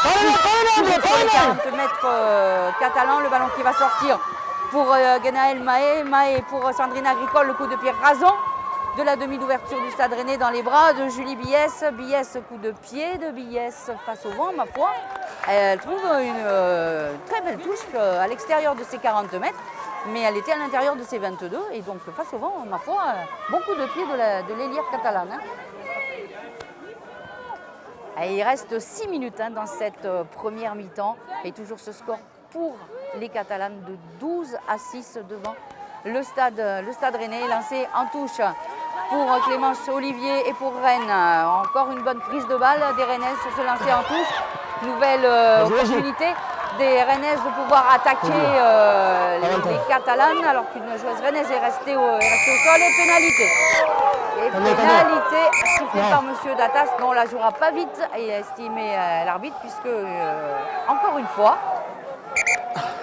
sur les 40 mètres catalans. Le ballon qui va sortir pour Genaël Mahé pour Sandrine Agricole. Le coup de pied rasant de la demi d'ouverture du Stade Rennais dans les bras de Julie Biès. Biès, coup de pied de Biès face au vent, ma foi. Elle trouve une très belle touche à l'extérieur de ses 40 mètres, mais elle était à l'intérieur de ses 22. Et donc, face au vent, ma foi, bon coup de pied de l'ailière catalane. Hein. Et il reste 6 minutes dans cette première mi-temps. Et toujours ce score pour les Catalanes de 12 à 6 devant le Stade Rennais, lancé en touche pour Clémence Olivier et pour Rennes. Encore une bonne prise de balle des Rennaises sur ce lancer en touche. Nouvelle opportunité des Rennaises de pouvoir attaquer les Catalanes alors qu'une joueuse rennaise est restée au sol. Et pénalité. Et pénalité sifflée par M. Datas. Non, on ne la jouera pas vite, et a estimé l'arbitre, puisque encore une fois.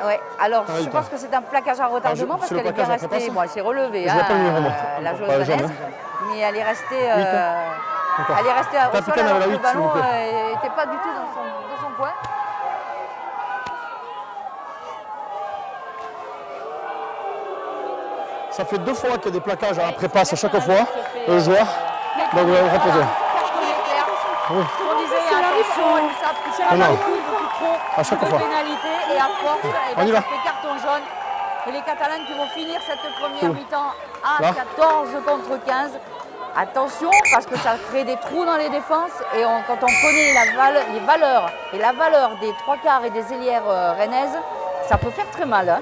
Ouais, alors je pense que c'est un plaquage à retardement parce qu'elle est bien restée. Bon, elle s'est relevée, la joueuse rennaise, mais elle est restée, au sol alors que le ballon n'était pas du tout dans son point. Ça fait 2 fois qu'il y a des plaquages à après-passe à chaque fois, le joueur. Donc vous allez reposer. Oui. On disait attention, ça a pris à chaque fois. Pénalité et à force, ça fait carton jaune. Et les Catalanes qui vont finir cette première mi-temps à 14 contre 15. Attention, parce que ça crée des trous dans les défenses. Et quand on connaît les valeurs et la valeur des 3 quarts et des ailières rennaises, ça peut faire très mal. Hein.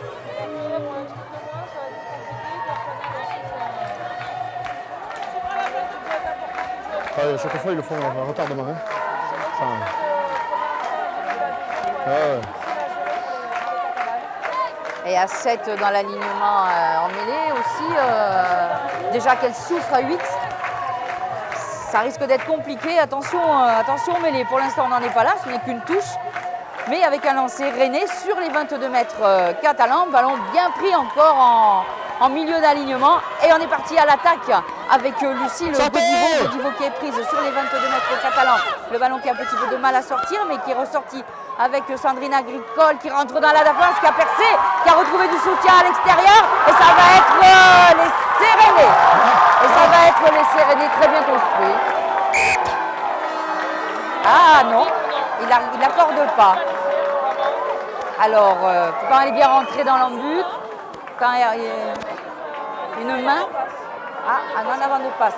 À chaque fois, ils le font en retardement. Hein. Et à 7 dans l'alignement en mêlée aussi. Déjà qu'elle souffre à 8. Ça risque d'être compliqué. Attention mêlée. Pour l'instant, on n'en est pas là. Ce n'est qu'une touche. Mais avec un lancer Rennais sur les 22 mètres catalans. Ballon bien pris encore en milieu d'alignement. Et on est parti à l'attaque avec Lucie Godivo qui est prise sur les 22 mètres catalans. Le ballon qui a un petit peu de mal à sortir, mais qui est ressorti avec Sandrine Agricole qui rentre dans la défense, qui a percé, qui a retrouvé du soutien à l'extérieur. Et ça va être l'essai Rennais. Et ça va être l'essai Rennais très bien construit. Ah non, il n'accorde pas. Alors, quand elle est bien rentrée dans l'embut, quand il y a une main, en avant de passe.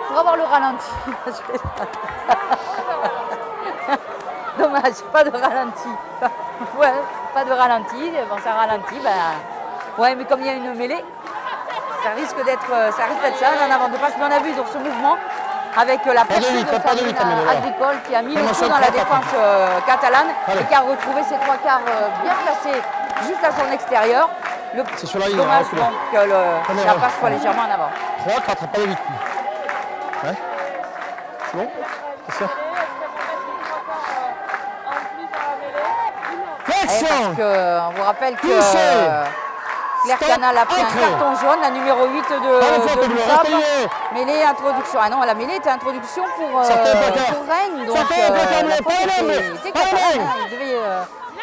Pour avoir le ralenti. Dommage, pas de ralenti. Ouais, pas de ralenti. Bon, ça ralentit. Ouais, mais comme il y a une mêlée, ça risque d'être ça, en avant de passe. Mais on a vu dans ce mouvement, avec la percée de Sandrine Agricole qui a mis le coup dans la défense catalane et qui a retrouvé ses 3 quarts bien placés juste à son extérieur. C'est sur la ligne. Dommage donc que la passe soit légèrement en avant. 3, 4, pas de 8. Ouais. C'est bon? C'est ça. Parce qu'on vous rappelle que Claire Canal a pris un carton jaune, la numéro 8 de l'USAP. Mêlée introduction. Ah non, la mêlée était introduction pour Rennes. Donc c'était catalan.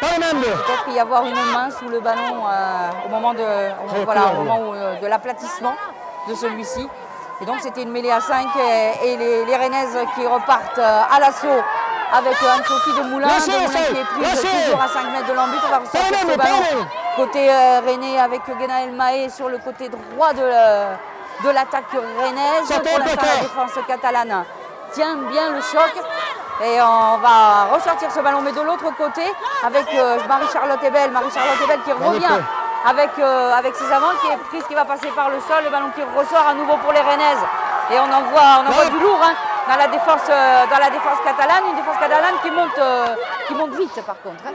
Il devait peut-être y avoir une main sous le ballon au moment de l'aplatissement de celui-ci. Et donc c'était une mêlée à 5 et les Rennaises qui repartent à l'assaut avec Anne-Sophie de Moulin qui est prise toujours à 5 mètres de l'embut. On va ressortir ce ballon côté Rennais avec Genaël Mahé sur le côté droit de l'attaque rennaise. Pour l'instant, la défense catalane tient bien le choc. Et on va ressortir ce ballon, mais de l'autre côté, avec Marie-Charlotte Ebel. Marie-Charlotte Ebel qui revient avec ses avants, qui est prise, qui va passer par le sol. Le ballon qui ressort à nouveau pour les Rennaises. Et on en voit du lourd hein, dans la défense catalane, une défense catalane qui monte vite par contre. Hein.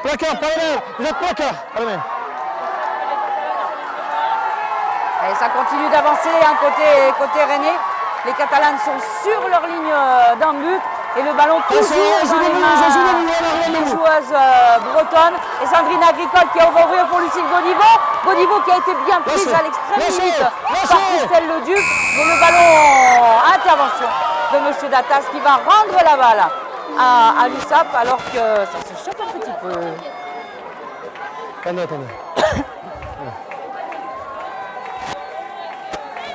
Placard, pas les mains. Vous êtes placard, pas les mains. Et ça continue d'avancer hein, côté rennais. Les Catalanes sont sur leur ligne d'en but et le ballon toujours dans les mains des joueuses bretonnes. Et Sandrine Agricole qui va ouvrir pour Lucille Godivo. Godivo qui a été bien prise à l'extrême limite par Christelle Leduc. Mais le ballon, intervention de M. Datas qui va rendre la balle à l'USAP alors que ça se choque un petit peu. Attendez.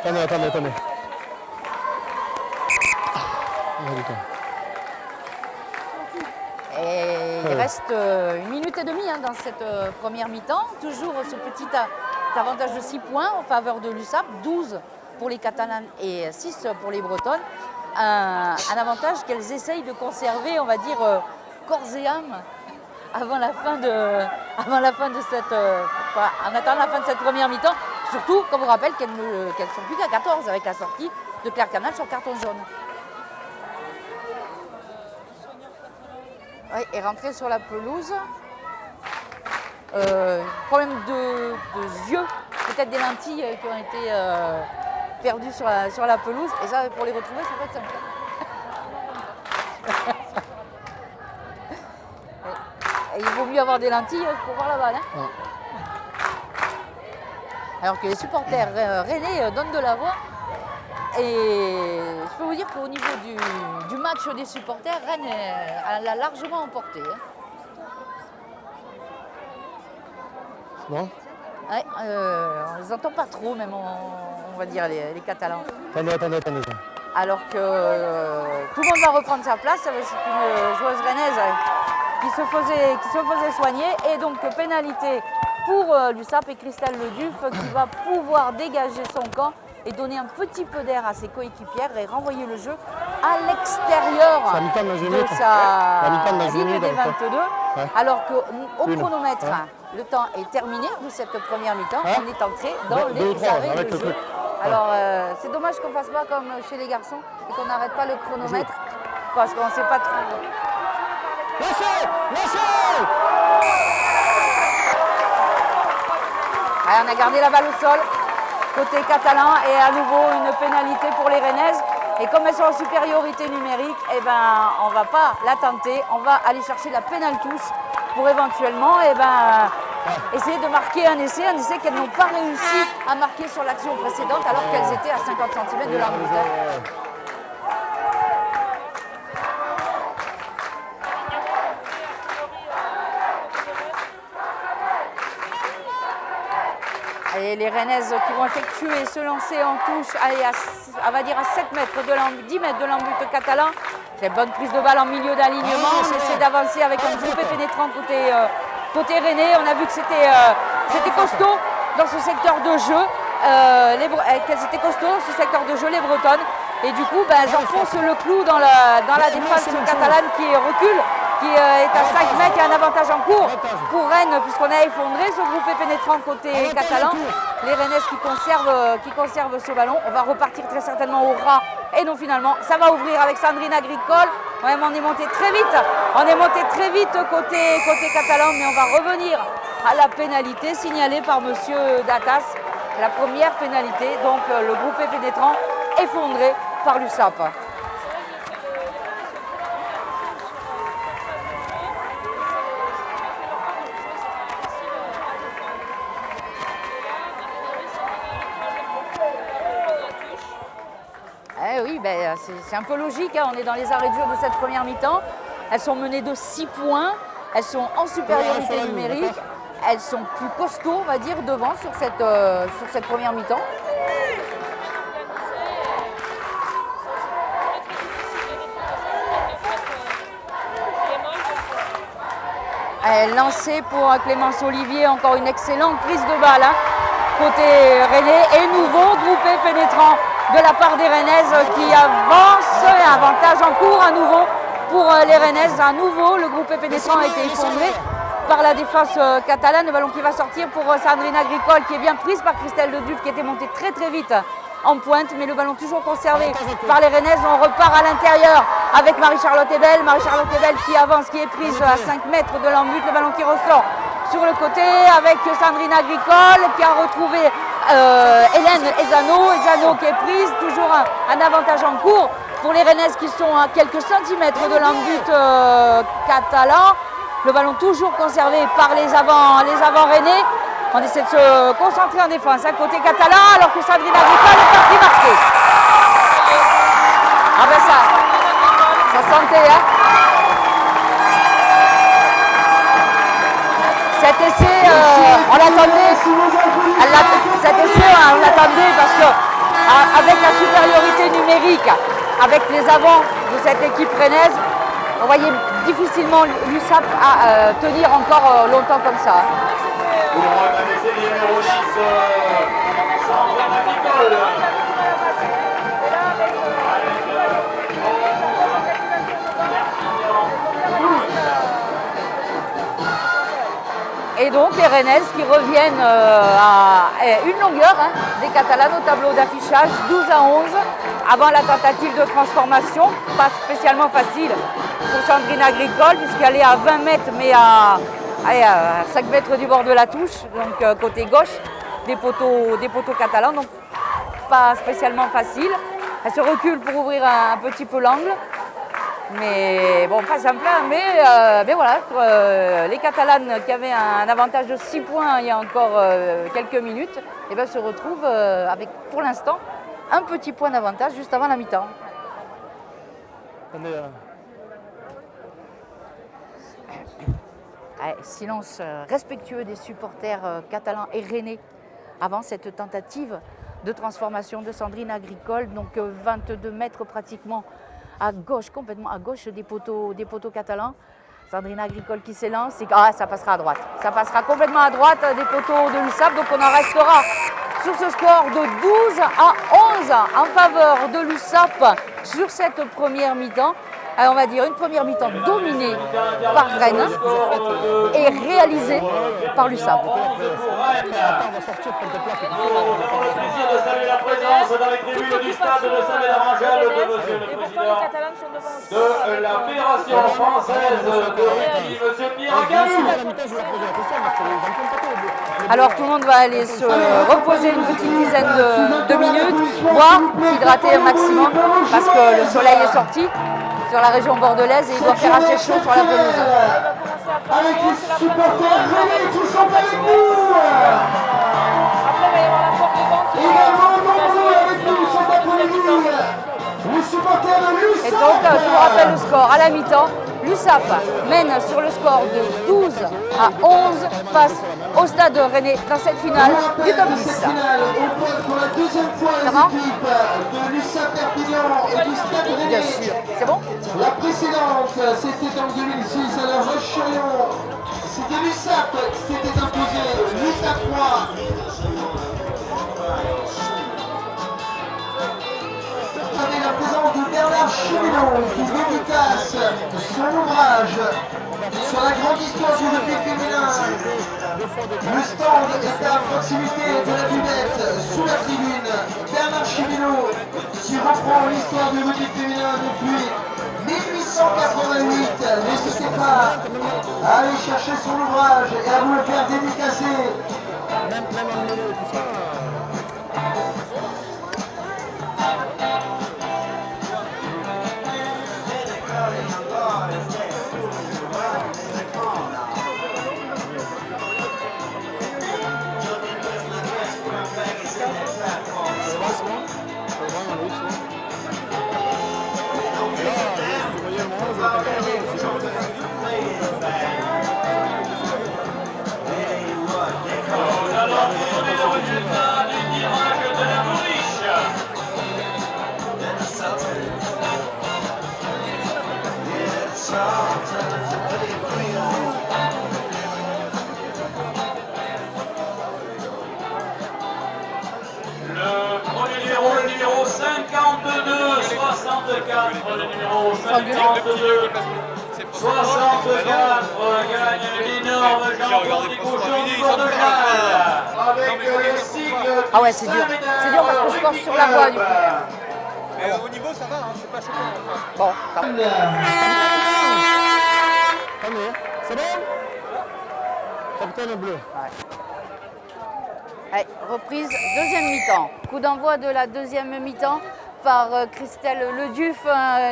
Attendez. Et il reste 1 minute et demie hein, dans cette première mi-temps. Toujours ce petit avantage de 6 points en faveur de l'USAP, 12 pour les Catalanes et 6 pour les Bretonnes. Un avantage qu'elles essayent de conserver, on va dire, corps et âme en attendant la fin de cette première mi-temps. Surtout, comme on rappelle, qu'elles ne sont plus qu'à 14 avec la sortie de Claire Canal sur carton jaune. Oui, et rentrer sur la pelouse. Problème de yeux, peut-être des lentilles qui ont été perdues sur la pelouse. Et ça, pour les retrouver, ça peut être simple. Et il vaut mieux avoir des lentilles pour voir la balle. Hein. Ouais. Alors que les supporters rennais donnent de la voix. Et je peux vous dire qu'au niveau du match des supporters, Rennes l'a largement emporté. Hein. Non. Ouais, on les entend pas trop, même on va dire les Catalans. Attendez. Alors que tout le monde va reprendre sa place. C'est une joueuse rennaise qui se faisait soigner. Et donc pénalité pour l'USAP et Christelle Leduf qui va pouvoir dégager son camp et donner un petit peu d'air à ses coéquipières et renvoyer le jeu à l'extérieur de sa ligne des 22. Ouais. Alors qu'au chronomètre, le temps est terminé de cette première mi-temps. On est entré dans les arrêts de jeu. Alors c'est dommage qu'on ne fasse pas comme chez les garçons et qu'on n'arrête pas le chronomètre parce qu'on ne sait pas trop. Lâchez. Allez, on a gardé la balle au sol. Côté catalan et à nouveau une pénalité pour les Rennaises. Et comme elles sont en supériorité numérique, eh ben, on ne va pas la tenter. On va aller chercher la pénal-touche pour éventuellement essayer de marquer un essai qu'elles n'ont pas réussi à marquer sur l'action précédente alors qu'elles étaient à 50 cm de l'arbitre. Et les Rennaises qui vont effectuer ce lancer en touche on va dire à 7 mètres 10 mètres de l'embut catalan. C'est bonne prise de balle en milieu d'alignement. On essaie d'avancer avec un groupe pénétrant côté rennais. On a vu que c'était costaud dans ce secteur de jeu. Qu'elles étaient costauds dans ce secteur de jeu, les Bretonnes. Et du coup, elles enfoncent le clou dans la défense catalane qui recule, qui est à 5 mètres. Il y a un avantage en cours pour Rennes puisqu'on a effondré ce groupe pénétrant côté catalan. Les Rennaises qui conservent ce ballon. On va repartir très certainement au ras et non finalement. Ça va ouvrir avec Sandrine Agricole. Ouais, on est monté très vite. On est monté très vite côté catalan, mais on va revenir à la pénalité signalée par monsieur Datas. La première pénalité, donc le groupe pénétrant effondré par l'USAP. Oui, c'est un peu logique, hein. On est dans les arrêts de jeu de cette première mi-temps. Elles sont menées de 6 points, elles sont en supériorité numérique, elles sont plus costauds, on va dire, devant sur cette première mi-temps. Lancé pour Clémence Olivier, encore une excellente prise de balle hein, côté rennais et nouveau groupé pénétrant de la part des Rennaises qui avancent. Avantage en cours à nouveau pour les Rennaises. À nouveau, le groupé pénétrant a été effondré par la défense catalane. Le ballon qui va sortir pour Sandrine Agricole qui est bien prise par Christelle Leduc qui était montée très très vite en pointe, mais le ballon toujours conservé par les Rennaises. On repart à l'intérieur avec Marie-Charlotte Ebel. Marie-Charlotte Ebel qui avance, qui est prise à 5 mètres de l'embut. Le ballon qui ressort sur le côté avec Sandrine Agricole qui a retrouvé Hélène Ezano. Ezano qui est prise, toujours un avantage en cours pour les Rennaises qui sont à quelques centimètres de l'embut catalan. Le ballon toujours conservé par les avants rennais. On essaie de se concentrer en défense, côté catalan, alors que Sandrine Agricole est partie marquer. Ah ben ça sentait, hein. Cet essai, on l'attendait. Cet essai, on l'attendait parce que avec la supériorité numérique, avec les avants de cette équipe rennaise, on voyait difficilement l'USAP tenir encore longtemps comme ça. Pour l'essai numéro 10, Sandrine Agricole. Et donc les Rennaises qui reviennent à une longueur des Catalanes au tableau d'affichage, 12-11, avant la tentative de transformation, pas spécialement facile pour Sandrine Agricole puisqu'elle est à 20 mètres mais à 5 mètres du bord de la touche, donc côté gauche des poteaux catalans, donc pas spécialement facile. Elle se recule pour ouvrir un petit peu l'angle. Mais bon, pas simple, mais voilà, les Catalanes qui avaient un avantage de 6 points il y a encore quelques minutes, et ben, se retrouvent avec pour l'instant un petit point d'avantage juste avant la mi-temps. Silence respectueux des supporters catalans et rennais avant cette tentative de transformation de Sandrine Agricole, donc 22 mètres pratiquement à gauche, complètement à gauche des poteaux catalans. Sandrine Agricole qui s'élance, ça passera à droite. Ça passera complètement à droite des poteaux de l'USAP, donc on en restera sur ce score de 12-11 en faveur de l'USAP sur cette première mi-temps. On va dire une première mi-temps dominée par Rennes et réalisée par l'USAP. Pour le plaisir de saluer la présence dans les tribunes du stade de Saint-Médard-Angèle de Monsieur le Président de la Fédération française de rugby, Monsieur Pierre Galou. Alors tout le monde va aller se reposer une petite dizaine de minutes, boire, s'hydrater un maximum parce que le soleil est sorti sur la région bordelaise et il doit faire assez chaud sur la pelouse. Avec les supporters rennais qui sont avec nous. Après, il va y avoir la porte de banque. Également nombreux avec nous cet après-midi. Les supporters de l'USAP. Et donc, je vous rappelle le score à la mi-temps. L'USAP mène sur le score de 12-11 face au Stade Rennais dans cette finale du top 10. Pour la deuxième fois, les équipes de l'USAP Perpignan et du Stade Rennais. Bien sûr, c'est bon. La précédente, c'était en 2006 à la Roche-sur-Yon. C'était l'USAP qui s'était imposé 8-3. Avec la présence de Bernard Cheminot qui dédicace son ouvrage sur la grande histoire du rugby féminin. Le stand est à proximité de la buvette, sous la tribune. Bernard Cheminot qui reprend l'histoire du rugby féminin depuis 1888. N'hésitez pas à aller chercher son ouvrage et à vous le faire dédicacer. Le numéro 52, 64, le numéro 52. 64 gagne l'énorme champion du cochon du Bordeaux-Jalles avec le sigle. Ah ouais, c'est dur. C'est dur parce que je force sur la voie du coup. Mais au niveau, ça va, hein, c'est pas choquant. Bon, ça va. C'est bon? Capitaine bleu. Allez, reprise, deuxième mi-temps. Coup d'envoi de la deuxième mi-temps par Christelle Leduf,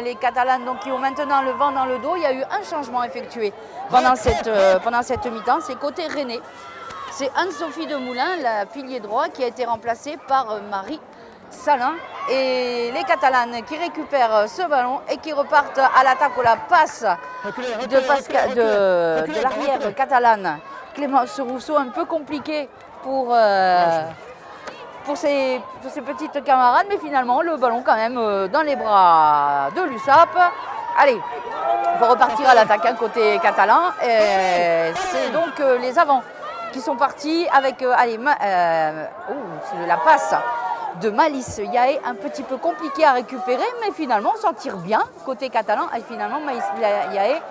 les Catalanes donc, qui ont maintenant le vent dans le dos. Il y a eu un changement effectué pendant cette mi-temps, c'est côté rennais. C'est Anne-Sophie Demoulin, la pilier droit, qui a été remplacée par Marie Salin. Et les Catalanes qui récupèrent ce ballon et qui repartent à l'attaque ou la passe de l'arrière catalane. Clémence Rousseau, un peu compliqué pour ses petites camarades, mais finalement le ballon quand même dans les bras de l'USAP. Allez, il faut repartir à l'attaque côté catalan. C'est donc les avants qui sont partis avec la passe de Malice Yaé, un petit peu compliqué à récupérer, mais finalement on s'en tire bien côté catalan. Et finalement Malice Yaé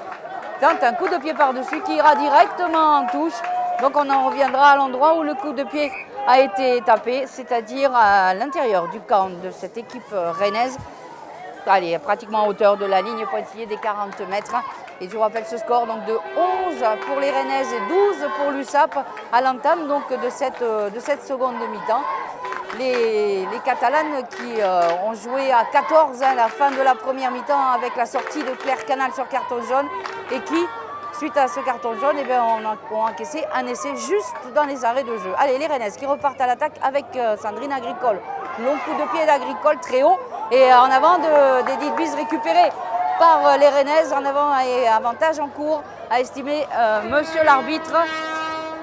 tente un coup de pied par-dessus qui ira directement en touche. Donc on en reviendra à l'endroit où le coup de pied a été tapé, c'est-à-dire à l'intérieur du camp de cette équipe rennaise. Allez, pratiquement à hauteur de la ligne pointillée des 40 mètres. Et je vous rappelle ce score donc de 11 pour les Rennaises et 12 pour l'USAP à l'entame donc de cette seconde mi-temps. Les Catalanes qui ont joué à 14 à la fin de la première mi-temps avec la sortie de Claire Canal sur carton jaune et qui, suite à ce carton jaune, ont encaissé un essai juste dans les arrêts de jeu. Allez, les Rennaises qui repartent à l'attaque avec Sandrine Agricole. Long coup de pied d'Agricole très haut et en avant d'Edith Bise récupéré par les Rennaises. En avant et avantage en cours à estimer monsieur l'arbitre.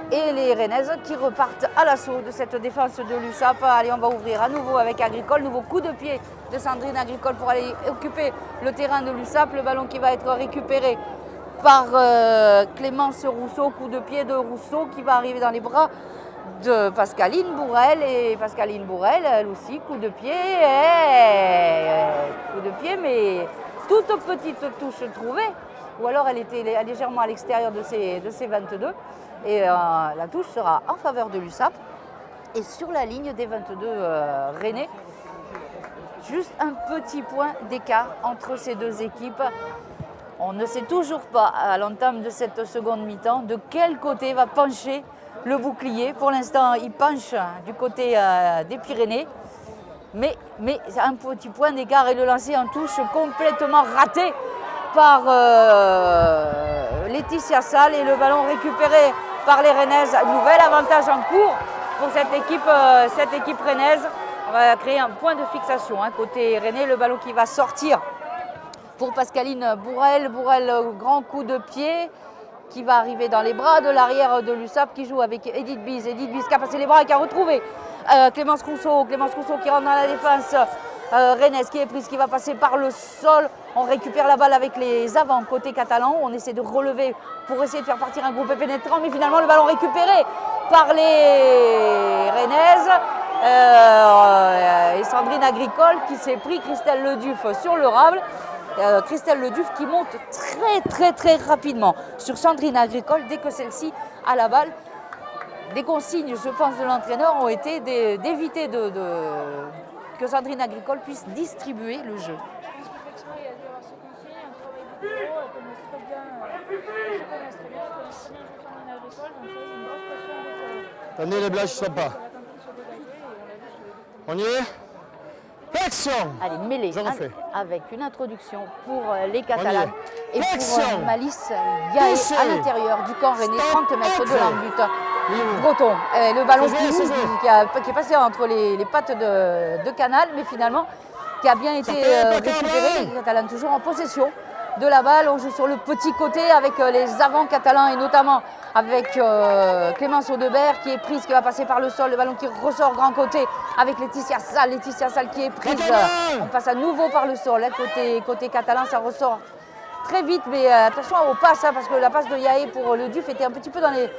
Et les Rennaises qui repartent à l'assaut de cette défense de l'USAP. Allez, on va ouvrir à nouveau avec Agricole. Nouveau coup de pied de Sandrine Agricole pour aller occuper le terrain de l'USAP. Le ballon qui va être récupéré par Clémence Rousseau. Coup de pied de Rousseau qui va arriver dans les bras de Pascaline Bourrel. Et Pascaline Bourrel, elle aussi, coup de pied. Coup de pied, mais toute petite touche trouvée. Ou alors elle était légèrement à l'extérieur de ses 22. Et la touche sera en faveur de l'USAP. Et sur la ligne des 22 rennais, juste un petit point d'écart entre ces deux équipes. On ne sait toujours pas, à l'entame de cette seconde mi-temps, de quel côté va pencher le bouclier. Pour l'instant, il penche du côté des Pyrénées. Mais un petit point d'écart et le lancer en touche complètement raté par Laetitia Salle et le ballon récupéré par les Rennaises. Nouvel avantage en cours pour cette équipe rennaise. On va créer un point de fixation côté rennais. Le ballon qui va sortir pour Pascaline Bourrel. Bourrel, grand coup de pied qui va arriver dans les bras de l'arrière de l'USAP qui joue avec Edith Bise. Edith Bise qui a passé les bras et qui a retrouvé Clémence Rousseau. Clémence Rousseau qui rentre dans la défense rennaise qui est prise, qui va passer par le sol. On récupère la balle avec les avants côté catalan. On essaie de relever pour essayer de faire partir un groupe pénétrant, mais finalement le ballon récupéré par les Rennaises. Et Sandrine Agricole qui s'est pris Christelle Leduf sur le rable. Christelle Leduf qui monte très rapidement sur Sandrine Agricole dès que celle-ci a la balle. Des consignes, je pense, de l'entraîneur ont été d'éviter que Sandrine Agricole puisse distribuer le jeu. Effectivement, il y a dû y avoir ce conseil, un travail de bureau, elles connaissent très bien Sandrine Agricole, donc ça, il y a une grosse pression avec Attendez, les blagues, je ne pas. On y est? Flexion! Allez, mêlée Je refais. avec une introduction pour les Catalanes et Flexion. pour Malice Yaé à l'intérieur du camp rennais, 30 mètres de l'embut. Breton, le ballon qui est passé entre les pattes de Canal, mais finalement qui a bien été récupéré. Les Catalanes toujours en possession de la balle. On joue sur le petit côté avec les avants catalans et notamment avec Clémence Audebert qui est prise, qui va passer par le sol. Le ballon qui ressort grand côté avec Laetitia Salle. Laetitia Salle qui est prise. On passe à nouveau par le sol. Côté catalan, ça ressort très vite, mais attention aux passes parce que la passe de Yaé pour le Duf était un petit peu dans les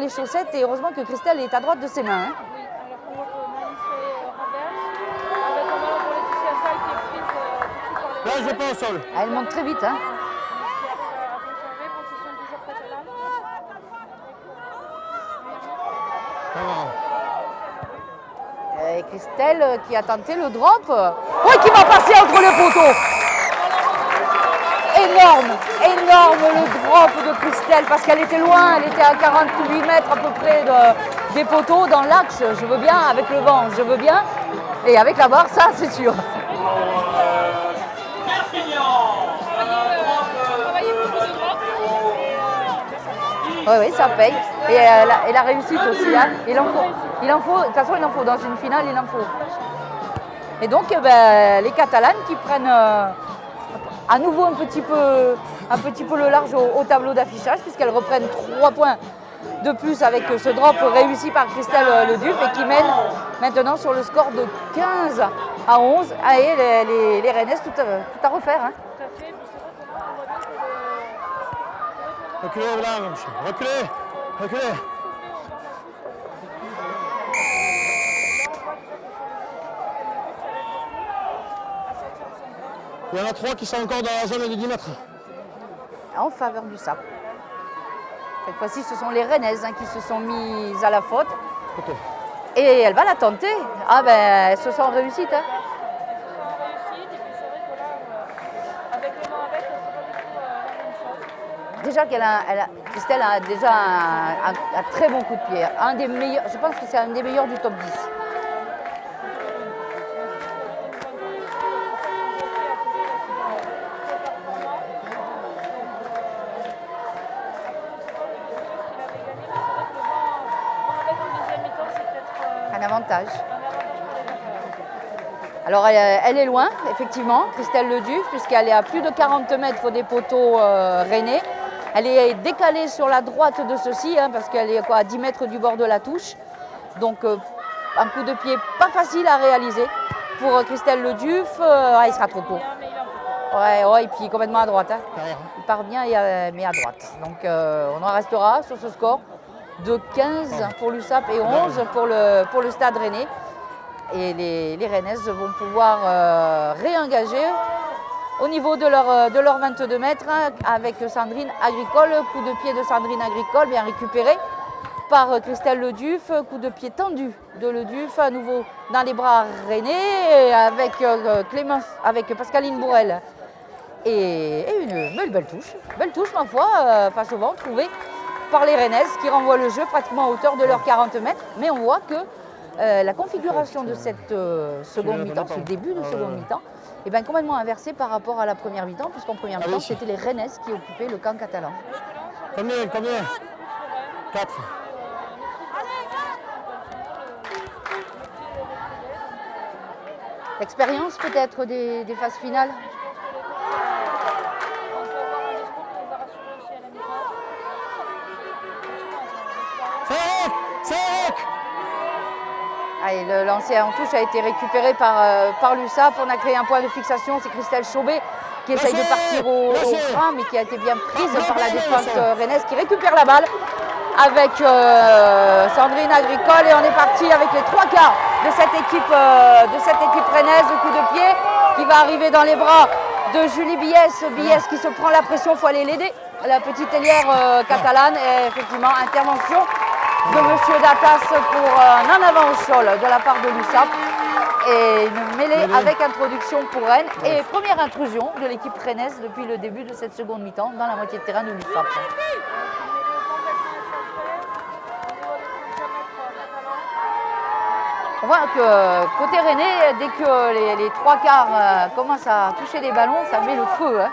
chaussettes et heureusement que Christelle est à droite de ses mains. Oui, alors qu'on voit que Malice renverse, avec un ballon pour Laetitia Salle qui est prise tout de suite par les Là, je vais pas au sol. Elle monte très vite. Attention Christelle qui a tenté le drop. Oui, qui va passer entre les poteaux. Énorme, énorme le drop de Christelle parce qu'elle était loin, elle était à 48 mètres à peu près des poteaux dans l'axe. Je veux bien, avec le vent, je veux bien. Et avec la barre, ça c'est sûr. Oui, ça paye. Et la réussite aussi. Hein. Il en faut. De toute façon, il en faut. Dans une finale, il en faut. Et donc, les Catalanes qui prennent à nouveau un petit peu le large au tableau d'affichage, puisqu'elles reprennent 3 points de plus avec ce drop réussi par Christelle Leduc et qui mène maintenant sur le score de 15 à 11. Et les Rennaises, tout à refaire. Hein. Reculez, Blanche, reculez, reculez. Il y en a 3 qui sont encore dans la zone de 10 mètres. En faveur du SAP. Cette fois-ci, ce sont les Rennaises qui se sont mises à la faute. Okay. Et elle va la tenter. Ah ben, elles se sont réussies. Hein. Déjà Christelle a déjà un très bon coup de pied. Un des meilleurs, je pense que c'est un des meilleurs du top 10. Un avantage. Alors elle est loin, effectivement, Christelle Leduc, puisqu'elle est à plus de 40 mètres des poteaux rennais. Elle est décalée sur la droite de ceux-ci, hein, parce qu'elle est à 10 mètres du bord de la touche. Donc un coup de pied pas facile à réaliser pour Christelle Leduc. Il sera trop court. Ouais, et puis complètement à droite. Hein. Il part bien, mais à droite. Donc on en restera sur ce score de 15 pour l'USAP et 11 pour le Stade Rennais. Et les Rennaises vont pouvoir réengager au niveau de leur 22 mètres avec Sandrine Agricole. Coup de pied de Sandrine Agricole, bien récupéré par Christelle Leduc. Coup de pied tendu de Leduc, à nouveau dans les bras rennais avec Pascaline Bourrel. Et une belle touche, ma foi, face au vent, trouvée par les Rennaises qui renvoient le jeu pratiquement à hauteur de leurs 40 mètres. Mais on voit que la configuration de cette seconde mi-temps, ce début de seconde mi-temps, est bien complètement inversée par rapport à la première mi-temps, puisqu'en première mi-temps, c'était les Rennaises qui occupaient le camp catalan. Combien 4. L'expérience peut-être des phases finales. Allez, le lancer en touche a été récupéré par l'USAP. On a créé un point de fixation. C'est Christelle Chaubet qui essaye de partir au frein, mais qui a été bien prise par la défense rennaise, qui récupère la balle avec Sandrine Agricole. Et on est parti avec les 3 quarts de cette équipe rennaise. Coup de pied qui va arriver dans les bras de Julie Biès. Biès qui se prend la pression, il faut aller l'aider. La petite ailière catalane. Et effectivement, intervention de Monsieur Datas pour un en avant au sol de la part de l'USAP et une mêlée avec introduction pour Rennes et première intrusion de l'équipe rennaise depuis le début de cette seconde mi-temps dans la moitié de terrain de l'USAP. On voit que côté rennais, dès que les 3 quarts commencent à toucher les ballons, ça met le feu. Hein.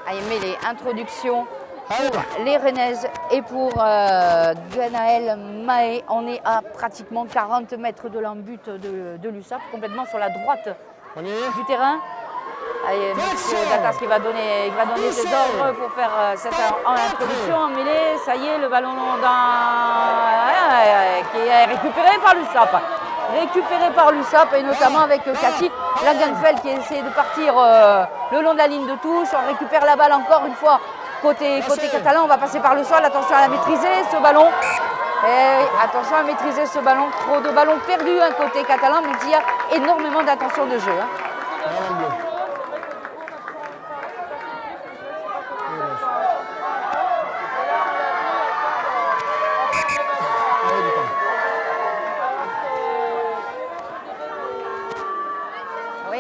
Aimer les introductions pour les Rennaises et pour Ganaël Mahé. On est à pratiquement 40 mètres de l'embut de l'USAP, complètement sur la droite du terrain. Allez, M. Datas qui va donner ses ordres pour faire cette introduction en mêlée. Ça y est, le ballon qui est récupéré par l'USAP. Récupéré par l'USAP et notamment avec Cathy Langenfeld qui essaie de partir le long de la ligne de touche. On récupère la balle encore une fois côté catalan. On va passer par le sol. Attention à la maîtriser ce ballon. Et attention à maîtriser ce ballon. Trop de ballons perdus côté catalan, mais il y a énormément d'intention de jeu.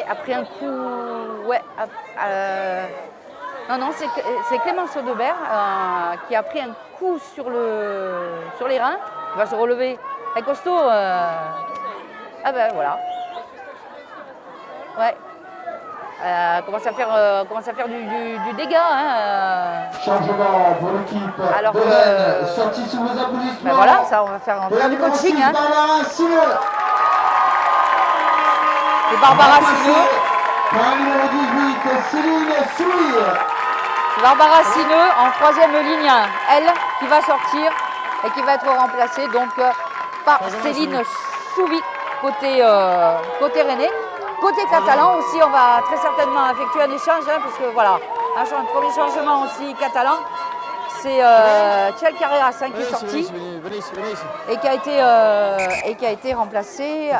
a pris un coup. Ouais. Non, c'est Clémence Audebert qui a pris un coup sur les reins. Il va se relever. Elle est costaud. Ah ben voilà. Ouais. Commence à faire du dégât. Hein. Changement pour l'équipe. Alors sortie sous vos applaudissements. Ben voilà, ça on va faire du coaching. Hein. Et Barbara Sineux. Numéro 18, Céline Souille. Barbara Sineux en troisième ligne, elle qui va sortir et qui va être remplacée donc par Céline Souvi côté rennais. Côté catalan aussi, on va très certainement effectuer un échange, hein, parce que voilà, un premier changement aussi catalan, c'est Tchel Carreras qui est sorti et qui a été remplacé.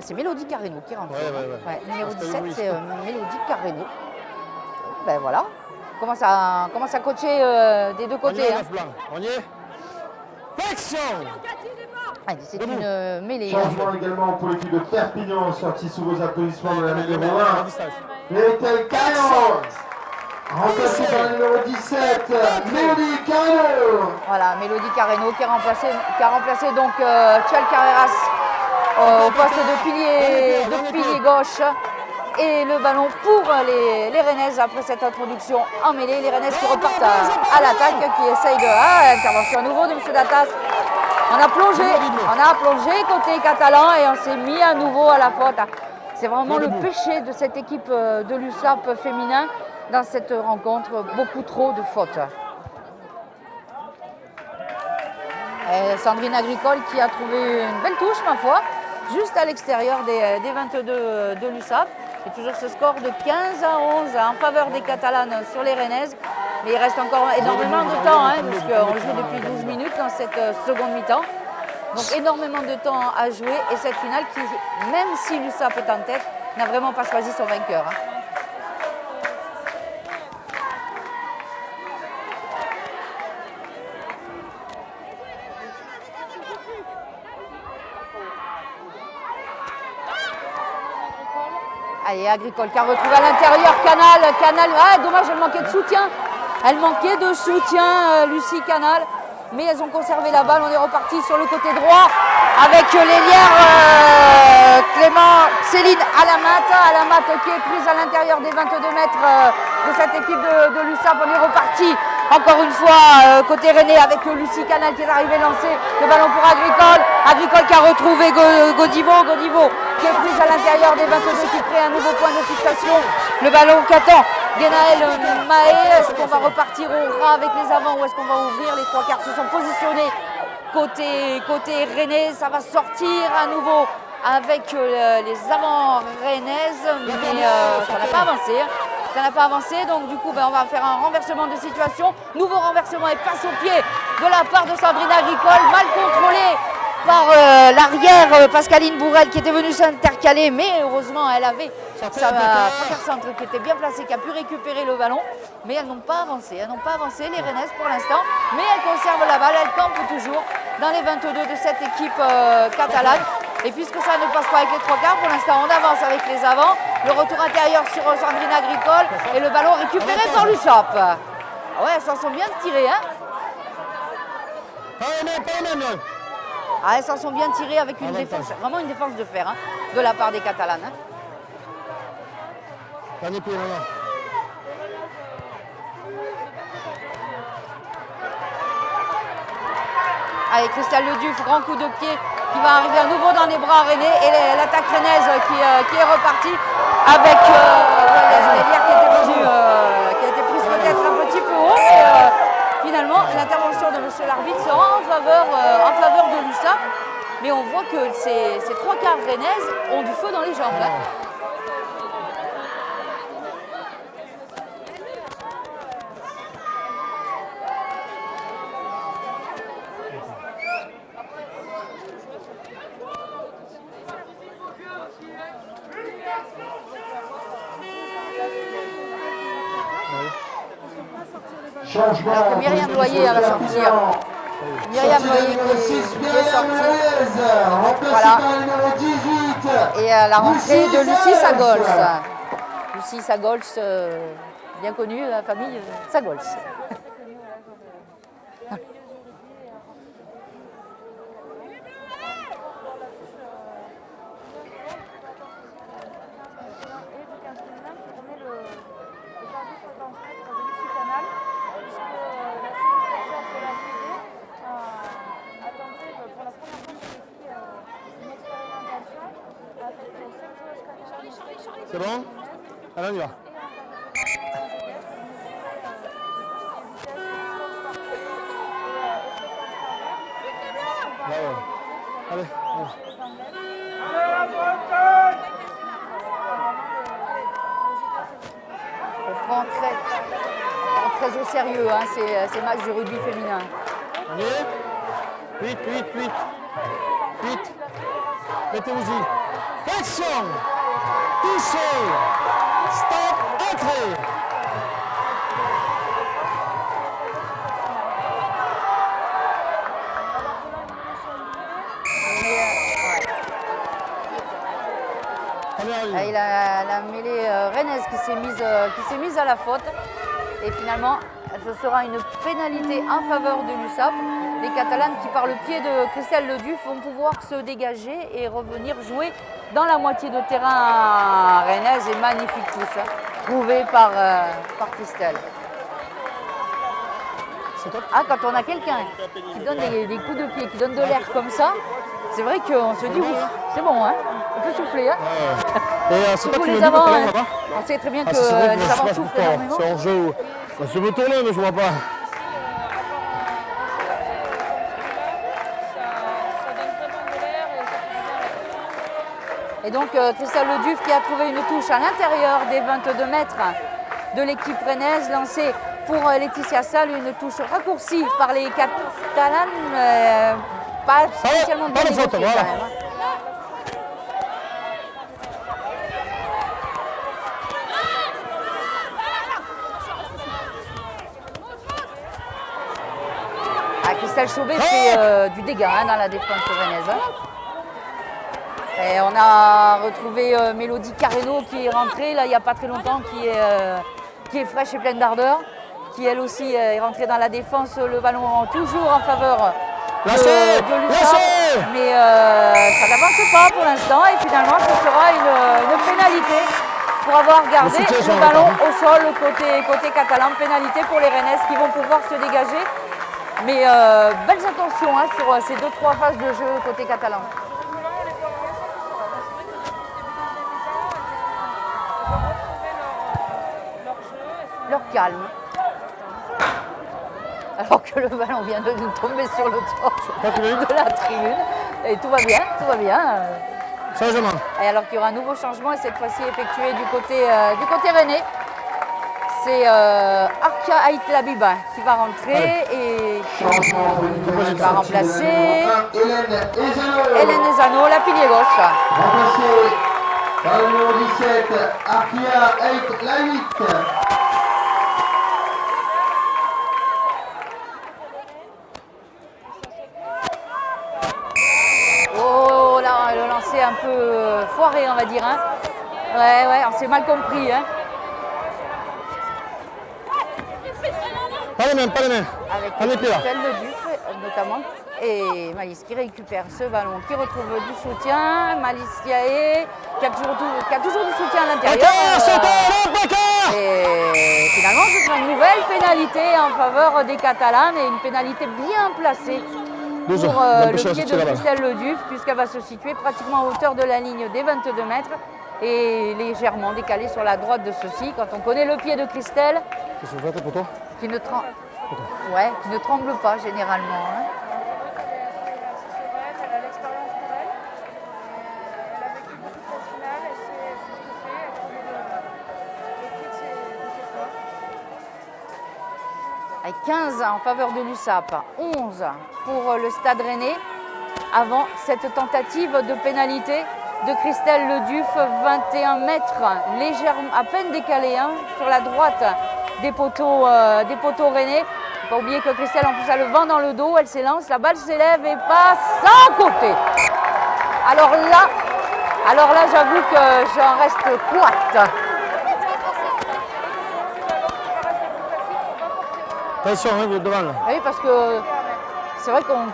C'est Mélodie Carreno qui est rentrée. Ouais, numéro 17, c'est Mélodie Carreno. Ben voilà, on commence à coacher des deux côtés. Hein. On y est. Action. C'est une mêlée. Changement également pour l'équipe de Perpignan, sortie sous vos applaudissements de la numéro 1. Mélodie Carreno. Remplacé par le numéro 17, Mélodie Carreno. Voilà, Mélodie Carreno qui a remplacé donc Tchel Carreras au poste de pilier gauche. Et le ballon pour les Rennaises après cette introduction en mêlée. Les Rennaises qui repartent à l'attaque, qui essayent de... intervention à nouveau de M. Datas. On a plongé côté catalan et on s'est mis à nouveau à la faute. C'est vraiment le péché de cette équipe de l'USAP féminin dans cette rencontre. Beaucoup trop de fautes. Et Sandrine Agricole qui a trouvé une belle touche, ma foi, juste à l'extérieur des 22 de l'USAP. Et toujours ce score de 15-11 en faveur des Catalanes sur les Rennaises. Mais il reste encore énormément de temps, hein, puisqu'on joue depuis 12 minutes dans cette seconde mi-temps. Donc énormément de temps à jouer. Et cette finale qui, même si l'USAP est en tête, n'a vraiment pas choisi son vainqueur. Hein. Allez, Agricole qui a retrouvé à l'intérieur Canal. Ah, dommage, elle manquait de soutien. Lucie Canal. Mais elles ont conservé la balle. On est reparti sur le côté droit avec l'ailière Céline Alamat qui est prise à l'intérieur des 22 mètres de cette équipe de l'USAP. On est reparti encore une fois côté Rennais avec Lucie Canal qui est arrivée lancer le ballon pour Agricole qui a retrouvé Godivo qui est prise à l'intérieur des 22 qui crée un nouveau point de fixation. Le ballon qu'attend Genaël Mahé. Est-ce qu'on va repartir au ras avec les avants ou est-ce qu'on va ouvrir? Les trois quarts se sont positionnés côté Rennais. Ça va sortir à nouveau avec les avants rennaises, mais ça n'a pas avancé. Ça n'a pas avancé, donc du coup on va faire un renversement de situation. Nouveau renversement et passe au pied de la part de Sandrine Agricole, mal contrôlée par l'arrière Pascaline Bourrel qui était venue s'intercaler, mais heureusement elle avait sa première centre qui était bien placée, qui a pu récupérer le ballon, mais elles n'ont pas avancé. Elles n'ont pas avancé, les Rennaises pour l'instant, mais elles conservent la balle, elles campent toujours dans les 22 de cette équipe catalane. Et puisque ça ne passe pas avec les trois quarts, pour l'instant on avance avec les avants. Le retour intérieur sur Sandrine Agricole et le ballon récupéré par l'USAP. Ah ouais, elles s'en sont bien tirées, hein. Ah, elles s'en sont bien tirées avec une défense, vraiment une défense de fer, hein, de la part des Catalanes. Hein. Allez, Christelle Leduf, grand coup de pied qui va arriver à nouveau dans les bras rennais et l'attaque rennaise qui est repartie avec l'ailière qui a été prise peut-être un petit peu haut, mais finalement l'intervention de monsieur l'arbitre sera en faveur de l'USAP, mais on voit que ces trois quarts rennaises ont du feu dans les jambes. Hein. Alors que Myriam Loyer va sortir. Myriam Loyer qui est sortie. Remplacée par le numéro 18, Et à la rentrée de Lucie Sagols. Lucie Sagols, bien connue, la famille Sagols. C'est bon? Allez, on y va. Là, ouais. Allez, allez. On prend très au sérieux hein, ces matchs du rugby féminin. On y est? Vite, vite, vite. Vite. Mettez-vous-y. Flexion. Touché. Stop. Entrée. Et la mêlée rennaise qui s'est mise à la faute. Et finalement, ce sera une pénalité en faveur de l'USAP. Les Catalanes qui, par le pied de Christelle Leduf, vont pouvoir se dégager et revenir jouer dans la moitié de terrain rennaise. Et magnifique touche, trouvé par Christelle. Ah, quand on a quelqu'un qui donne des coups de pied, qui donne de l'air comme ça, c'est vrai qu'on se dit ouf, c'est bon, hein, on peut souffler. Hein. Et c'est pas les les avants, hein. on sait très bien que vrai, les avants soufflent énormément. C'est hors jeu. Je veux tourner, mais je vois pas. Et donc Christelle Leduf qui a trouvé une touche à l'intérieur des 22 mètres de l'équipe rennaise, lancée pour Laetitia Salle, une touche raccourcie par les Catalanes, pas spécialement bien négociée quand même. Christelle Chaubet fait du dégât hein, dans la défense rennaise. Et on a retrouvé Mélodie Carreno qui est rentrée là, il n'y a pas très longtemps, qui est fraîche et pleine d'ardeur, qui elle aussi est rentrée dans la défense, le ballon toujours en faveur de l'USAP, mais ça n'avance pas pour l'instant et finalement ce sera une pénalité pour avoir gardé le ballon au sol côté catalan, pénalité pour les Rennaises qui vont pouvoir se dégager. Mais belles intentions hein, sur ces 2-3 phases de jeu côté catalan. Leur calme. Alors que le ballon vient de nous tomber sur le torse de la tribune. Et tout va bien, tout va bien. Changement. Et alors qu'il y aura un nouveau changement et cette fois-ci effectué du côté rennais. C'est Arkia Aït-Labiba qui va rentrer et qui va remplacer Hélène Ezano, la pilier gauche. Remplacé par le numéro 17, Arkia Aït-Labiba. Oh là, le lancer un peu foiré on va dire. Hein. Ouais, on s'est mal compris. Hein. Pas les mains, pas les mains. Avec Christelle Leduf notamment. Et Malice qui récupère ce ballon, qui retrouve du soutien. Malice Yaé qui a toujours du soutien à l'intérieur. Et finalement, ce sera une nouvelle pénalité en faveur des Catalanes et une pénalité bien placée pour le pied de Christelle Leduf, puisqu'elle va se situer pratiquement à hauteur de la ligne des 22 mètres et légèrement décalée sur la droite de ceci. Quand on connaît le pied de Christelle, qui ne tremble pas généralement. Hein. Elle a l'expérience pour elle. Elle a vécu beaucoup de phases finales. Elle sait ce que c'est. Elle connaît le pied de ses corps. Avec 15 en faveur de l'USAP, 11 pour le Stade Rennais, avant cette tentative de pénalité de Christelle Leduf, 21 mètres, légèrement, à peine décalé hein, sur la droite des poteaux rennais. Il ne faut pas oublier que Christelle en plus a le vent dans le dos, elle s'élance, la balle s'élève et passe sans côté. Alors là, Alors là, j'avoue que j'en reste coite. Attention, hein, vous êtes devant là. Oui, parce que c'est vrai qu'on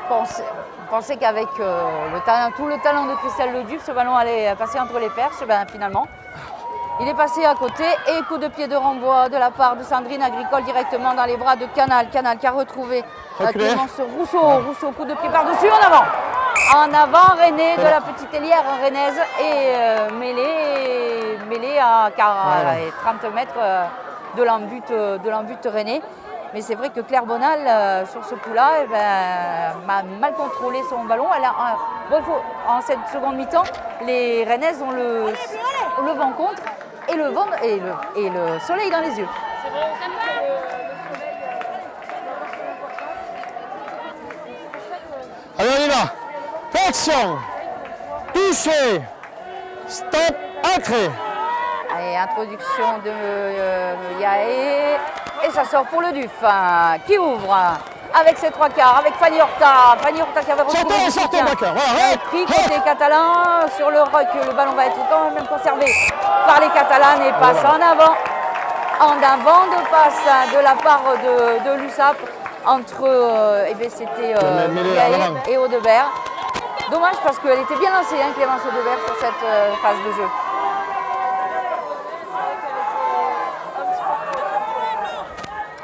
pensait qu'avec tout le talent de Christelle Leduf, ce ballon allait passer entre les perches. Ben, finalement, il est passé à côté et coup de pied de renvoi de la part de Sandrine Agricole directement dans les bras de Canal. Canal qui a retrouvé Clémence Rousseau. Rousseau, coup de pied par-dessus, en avant. En avant, René de la petite hélière rennaise et mêlée à 30 mètres de l'embut René. Mais c'est vrai que Claire Bonal, sur ce coup-là, m'a mal contrôlé son ballon. En cette seconde mi-temps, les Rennaises ont le vent contre et le soleil dans les yeux. C'est vrai aussi que le soleil, Allez, on y va. Action. Touché. Stop. Entrée. Allez, introduction de Yaé. Et ça sort pour le Duf, qui ouvre avec ses trois quarts, avec Fanny Horta. Fanny Horta qui avait retrouvé le soutien. Pris côté catalan sur le rock. Le ballon va être quand même conservé par les Catalanes et passe en avant. En avant de passe de la part de l'USAP entre c'était Yaé et Audebert. Dommage parce qu'elle était bien lancée, Clémence Audebert, sur cette phase de jeu.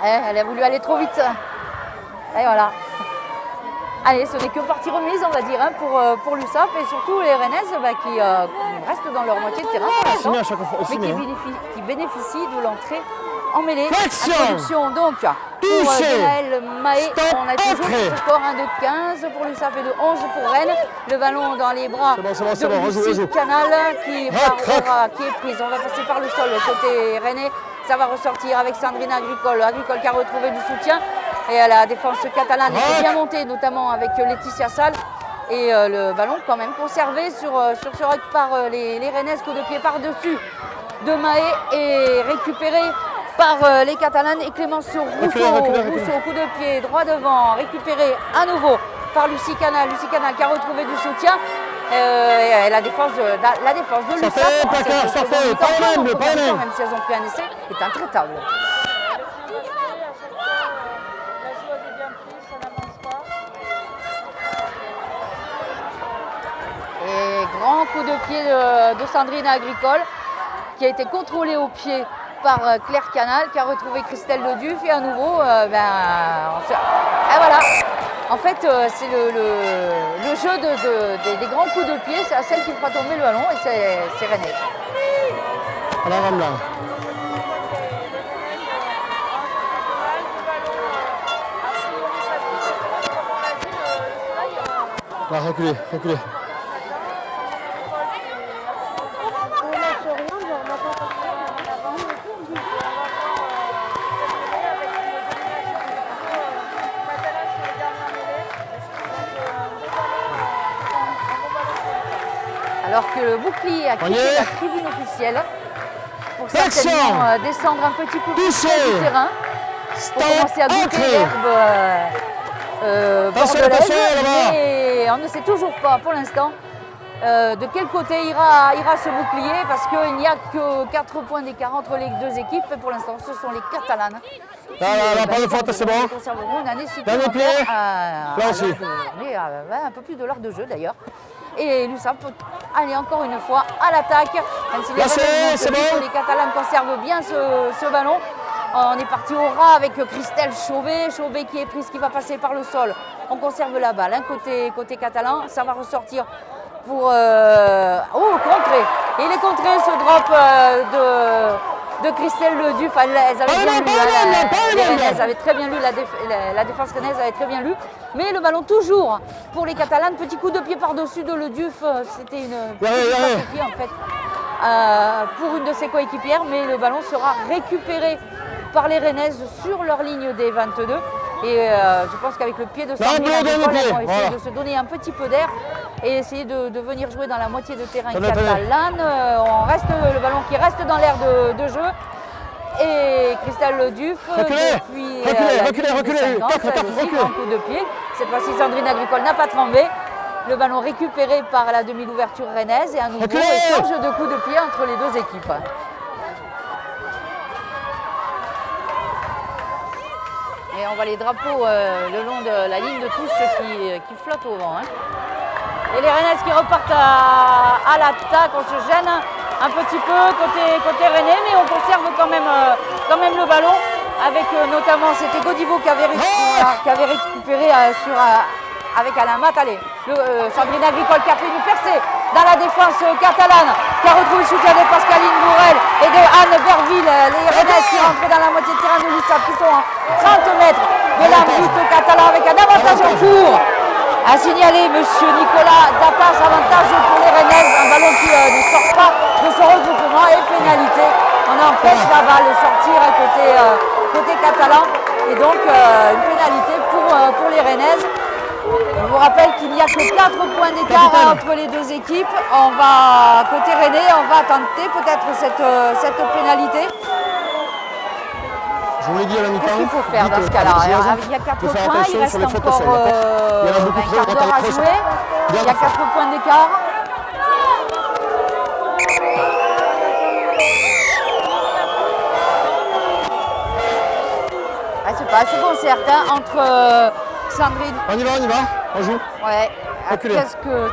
Elle a voulu aller trop vite. Et voilà. Allez, ce n'est que partie remise, on va dire, pour l'USAP et surtout les Rennaises qui restent dans leur moitié de terrain pour l'instant, mais qui bénéficient de l'entrée en mêlée. Introduction donc pour Gaël Mahé. On a toujours ce score 1 de 15 pour l'USAP et de 11 pour Rennes. Le ballon dans les bras de Lucie Canal qui est prise. On va passer par le sol côté Rennais. Ça va ressortir avec Sandrine Agricole. Agricole qui a retrouvé du soutien. Et la défense catalane est bien montée, notamment avec Laetitia Salle. Et le ballon quand même conservé sur ce rock par les Rennaises, coup de pied par-dessus de Mahé et récupéré par les Catalanes et Clémence Rousseau. Rousseau, coup de pied droit devant, récupéré à nouveau par Lucie Canal. Lucie Canal qui a retrouvé du soutien. Et la défense de l'USAP, même si elles ont pris un essai, est intraitable. Et grand coup de pied de Sandrine Agricole qui a été contrôlé au pied par Claire Canal qui a retrouvé Christelle Leduf et à nouveau, voilà. En fait, c'est le jeu des grands coups de pied, c'est celle qui fera tomber le ballon et c'est René. Reculez. Alors que le bouclier a quitté la tribune officielle pour certainement descendre un petit peu plus près du terrain pour commencer à goûter l'herbe bordelaise. Mais on ne sait toujours pas pour l'instant de quel côté ira ce bouclier parce qu'il n'y a que 4 points d'écart entre les deux équipes. Et pour l'instant, ce sont les Catalanes. Pas de faute, c'est bon. Conserveront une année supplémentaire. Là aussi. Un peu plus de l'heure de jeu d'ailleurs. Et l'USAP peut aller encore une fois à l'attaque. Même si les Catalanes conservent bien ce ballon. On est parti au ras avec Christelle Chauvet. Chauvet qui est prise, qui va passer par le sol. On conserve la balle. Côté catalan, ça va ressortir pour contrer. Et il est contré ce drop de Christelle Leduf. Elles avaient bien lu. Elles avaient très bien lu, la défense rennaise avait très bien lu. Mais le ballon toujours pour les Catalanes. Petit coup de pied par-dessus de Leduf. C'était une petite pied en fait pour une de ses coéquipières. Mais le ballon sera récupéré par les Rennaises sur leur ligne des 22. Et je pense qu'avec le pied de Sandrine Agricole, elles vont essayer de se donner un petit peu d'air et essayer de venir jouer dans la moitié de terrain catalane. On reste le ballon qui reste dans l'air de jeu. Et Christelle Leduf, depuis reculez. un coup de pied. Cette fois-ci, Sandrine Agricole n'a pas tremblé. Le ballon récupéré par la demi d'ouverture rennaise et à nouveau échange de coups de pied entre les deux équipes. Et on voit les drapeaux le long de la ligne de touche qui flottent au vent. Hein. Et les Rennaises qui repartent à l'attaque, on se gêne un petit peu côté Rennais, mais on conserve quand même le ballon avec notamment, c'était Godivo qui avait récupéré avec Alain Mat. Allez, Sandrine Agricole qui a fait une percée dans la défense catalane, qui a retrouvé le soutien de Pascaline Bourrel et de Anne Berville. Les Rennaises qui rentrent dans la moitié de terrain de l'USAP, qui sont à 30 mètres de l'arbitre catalan avec un avantage en cours. A signalé monsieur Nicolas Datas, avantage pour les Rennaises, un ballon qui ne sort pas de son regroupement et pénalité. On empêche la balle de sortir côté catalan et donc une pénalité pour les Rennaises. Je vous rappelle qu'il n'y a que 4 points d'écart entre les deux équipes. Côté Rennais, on va tenter peut-être cette pénalité. Je vous l'ai dit à la mi-temps. Qu'est-ce qu'il faut faire dans ce cas-là? Il y a 4 points, il reste encore un quart d'heure à jouer. Il y a 4 points d'écart. Elle se concerte entre Sandrine. On y va, on joue. Ouais.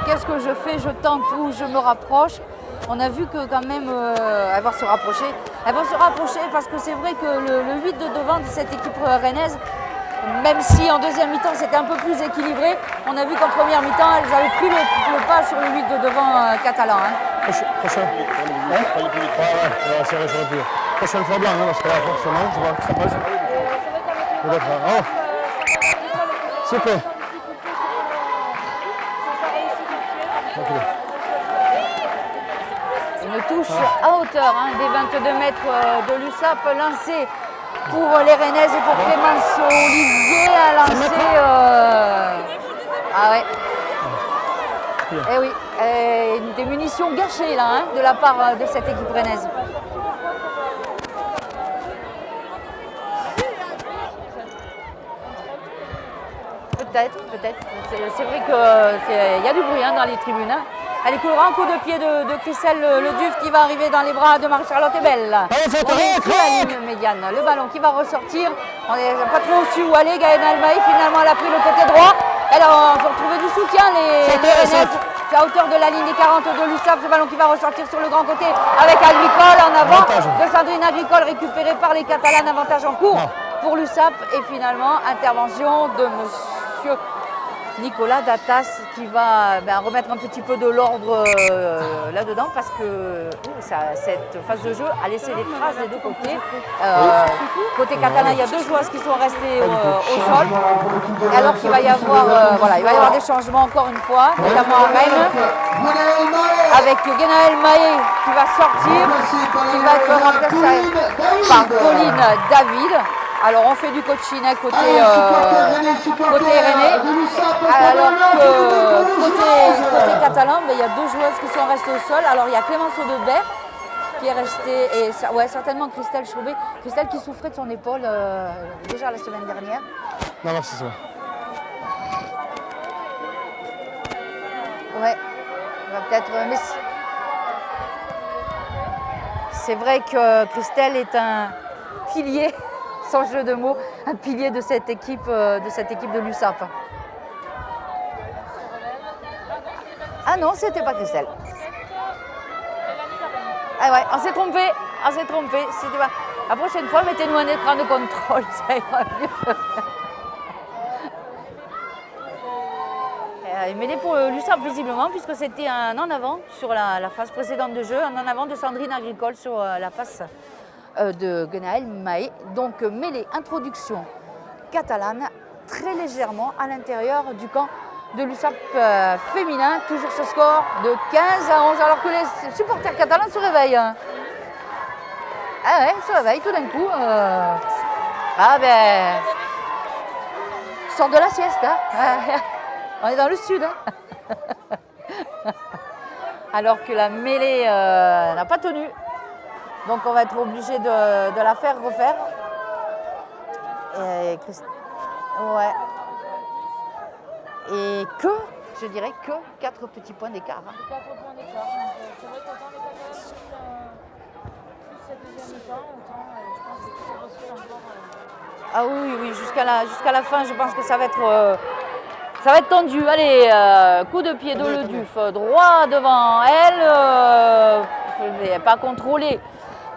Qu'est-ce que je fais? Je tente ou je me rapproche? On a vu que quand même, elles vont se rapprocher. Elles vont se rapprocher parce que c'est vrai que le 8 de devant de cette équipe rennaise, même si en deuxième mi-temps c'était un peu plus équilibré, on a vu qu'en première mi-temps, elles avaient pris le pas sur le 8 de devant catalan. Hein. Prochain. Ouais, c'est vrai, j'aurais pu. Prochaine fois blanc, hein, parce que là, forcément, je vois que ça passe. Peut-être. Oh! Super! Okay. Une touche à hauteur des 22 mètres de l'USAP lancée pour les Rennaises et pour Clémence Olivier a lancé. Ah ouais. Eh oui, des munitions gâchées là de la part de cette équipe rennaise. Peut-être. C'est vrai qu'il y a du bruit dans les tribunes. Allez, courant coup de pied de Christelle Leduf qui va arriver dans les bras de Marie-Charlotte Ebel. On est sur la ligne médiane. Le ballon qui va ressortir. On n'est pas trop su où aller. Gaëlle Almaï, finalement, elle a pris le côté droit. Elle a retrouvé du soutien, les Rennaises. C'est à hauteur de la ligne des 40 de l'USAP. Ce ballon qui va ressortir sur le grand côté avec Agricole en avant de Sandrine Agricole, récupéré par les Catalanes. Avantage en cours pour l'USAP. Et finalement, intervention de monsieur Nicolas Datas qui va remettre un petit peu de l'ordre là-dedans parce que cette phase de jeu a laissé des traces des deux côtés. Côté catalan, il y a 2 joueuses qui sont restées au sol. Alors qu'il va y avoir des changements encore une fois, notamment à Rennes, avec Guénaël Maé qui va sortir, qui va être remplacé par Pauline David. Alors on fait du coaching côté Rennais, alors que côté catalan, il y a 2 joueuses qui sont restées au sol. Alors il y a Clémence Audebert qui est restée, et certainement Christelle Chauvet. Christelle qui souffrait de son épaule déjà la semaine dernière. Non, c'est ça. Ouais, peut-être. Mais c'est vrai que Christelle est un pilier. Sans jeu de mots, un pilier de cette équipe de l'USAP. Ah non, c'était pas Christelle. Ah ouais, on s'est trompé. C'était pas... La prochaine fois, mettez-nous un écran de contrôle, ça ira mieux. Mêlée pour l'USAP visiblement, puisque c'était un en avant sur la phase précédente de jeu, un en avant de Sandrine Agricole sur la passe de Guénaël Maé. Donc mêlée, introduction catalane, très légèrement à l'intérieur du camp de l'USAP féminin. Toujours ce score de 15-11, alors que les supporters catalans se réveillent. Ah ouais, ils se réveillent tout d'un coup. Sort de la sieste. On est dans le sud. Alors que la mêlée n'a pas tenu. Donc on va être obligé de la faire refaire. Et je dirais que 4 petits points d'écart. 4 points d'écart. C'est vrai qu'autant les Catalans plus cette deuxième mi-temps, autant je pense que c'est possible encore. Ah oui, oui, jusqu'à la fin, je pense que ça va être tendu. Allez, coup de pied de Leduf, droit devant elle, pas contrôlé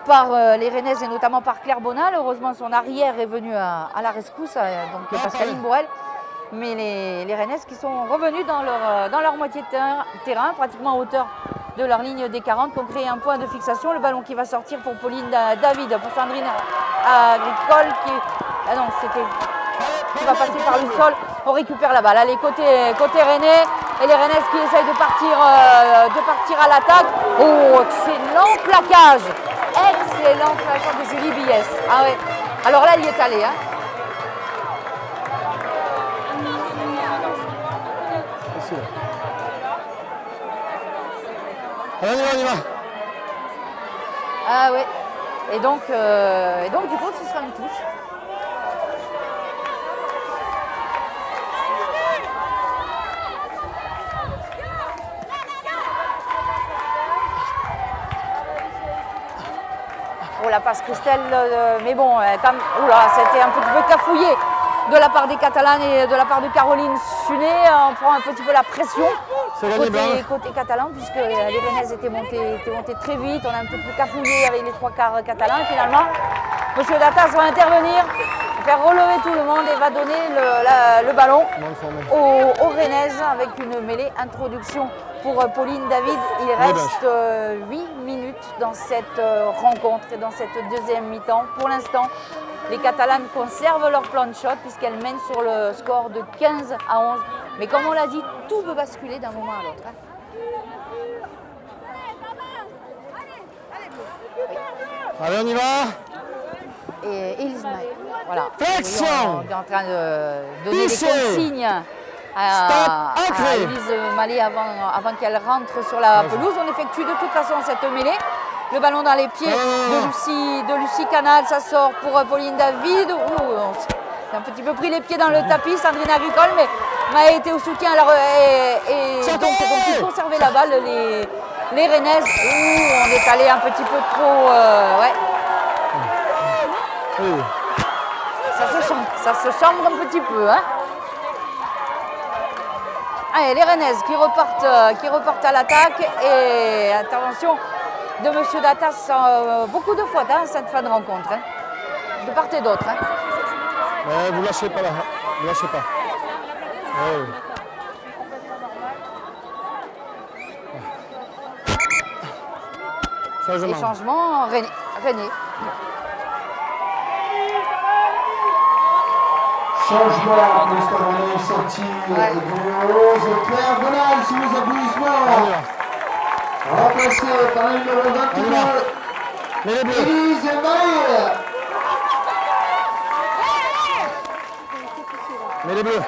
par les Rennaises et notamment par Claire Bonal. Heureusement, son arrière est venu à la rescousse, donc Pascaline Bourrel. Mais les Rennaises qui sont revenues dans leur moitié de terrain, pratiquement à hauteur de leur ligne des 40, qui ont créé un point de fixation. Le ballon qui va sortir pour Pauline David, pour Sandrine Agricole, qui va passer par le sol. On récupère la balle. Allez, côté Rennais, et les Rennaises qui essayent de partir à l'attaque. Oh, excellent plaquage! Excellent plaquage de Julie Bies. Ah ouais. Alors là, elle y est allée. Hein. Allez, on y va. Ah oui. Et donc, du coup, ce sera une touche. Oh la passe Christelle, mais bon, c'était un petit peu cafouillé de la part des Catalanes et de la part de Caroline Sunet. On prend un petit peu la pression côté catalan, puisque les Rennaises étaient montées très vite. On a un peu plus cafouillé avec les 3/4 catalans. Et finalement, M. Datas va intervenir, faire relever tout le monde et va donner le ballon aux Rennaises avec une mêlée introduction pour Pauline David. Il reste 8 minutes dans cette rencontre et dans cette deuxième mi-temps. Pour l'instant, les Catalanes conservent leur plan de shot puisqu'elles mènent sur le score de 15-11. Mais comme on l'a dit, tout peut basculer d'un moment à l'autre. Hein. Allez, on y va. Et Elise Mallet, voilà. Flexion. On est en train de donner des consignes à Elise Mallet avant qu'elle rentre sur la pelouse. On effectue de toute façon cette mêlée. Le ballon dans les pieds de Lucie Canal, ça sort pour Pauline David. On a un petit peu pris les pieds dans le tapis, Sandrine Agricole, mais m'a été au soutien et donc elles ont pu conserver la balle, les Rennaises. On est allé un petit peu trop... Ça se chambre un petit peu. Hein. Allez, les Rennaises qui repartent à l'attaque et intervention de M. Datas, beaucoup de fautes cette fin de rencontre, hein, de part et d'autre. Hein. Vous lâchez pas là, vous lâchez pas. Et changement, René. Changement, pour René, sortie de 11, Claire Bonal sous les applaudissements. Remplacé par le numéro 22, Elise Mallet. Mais les bleus.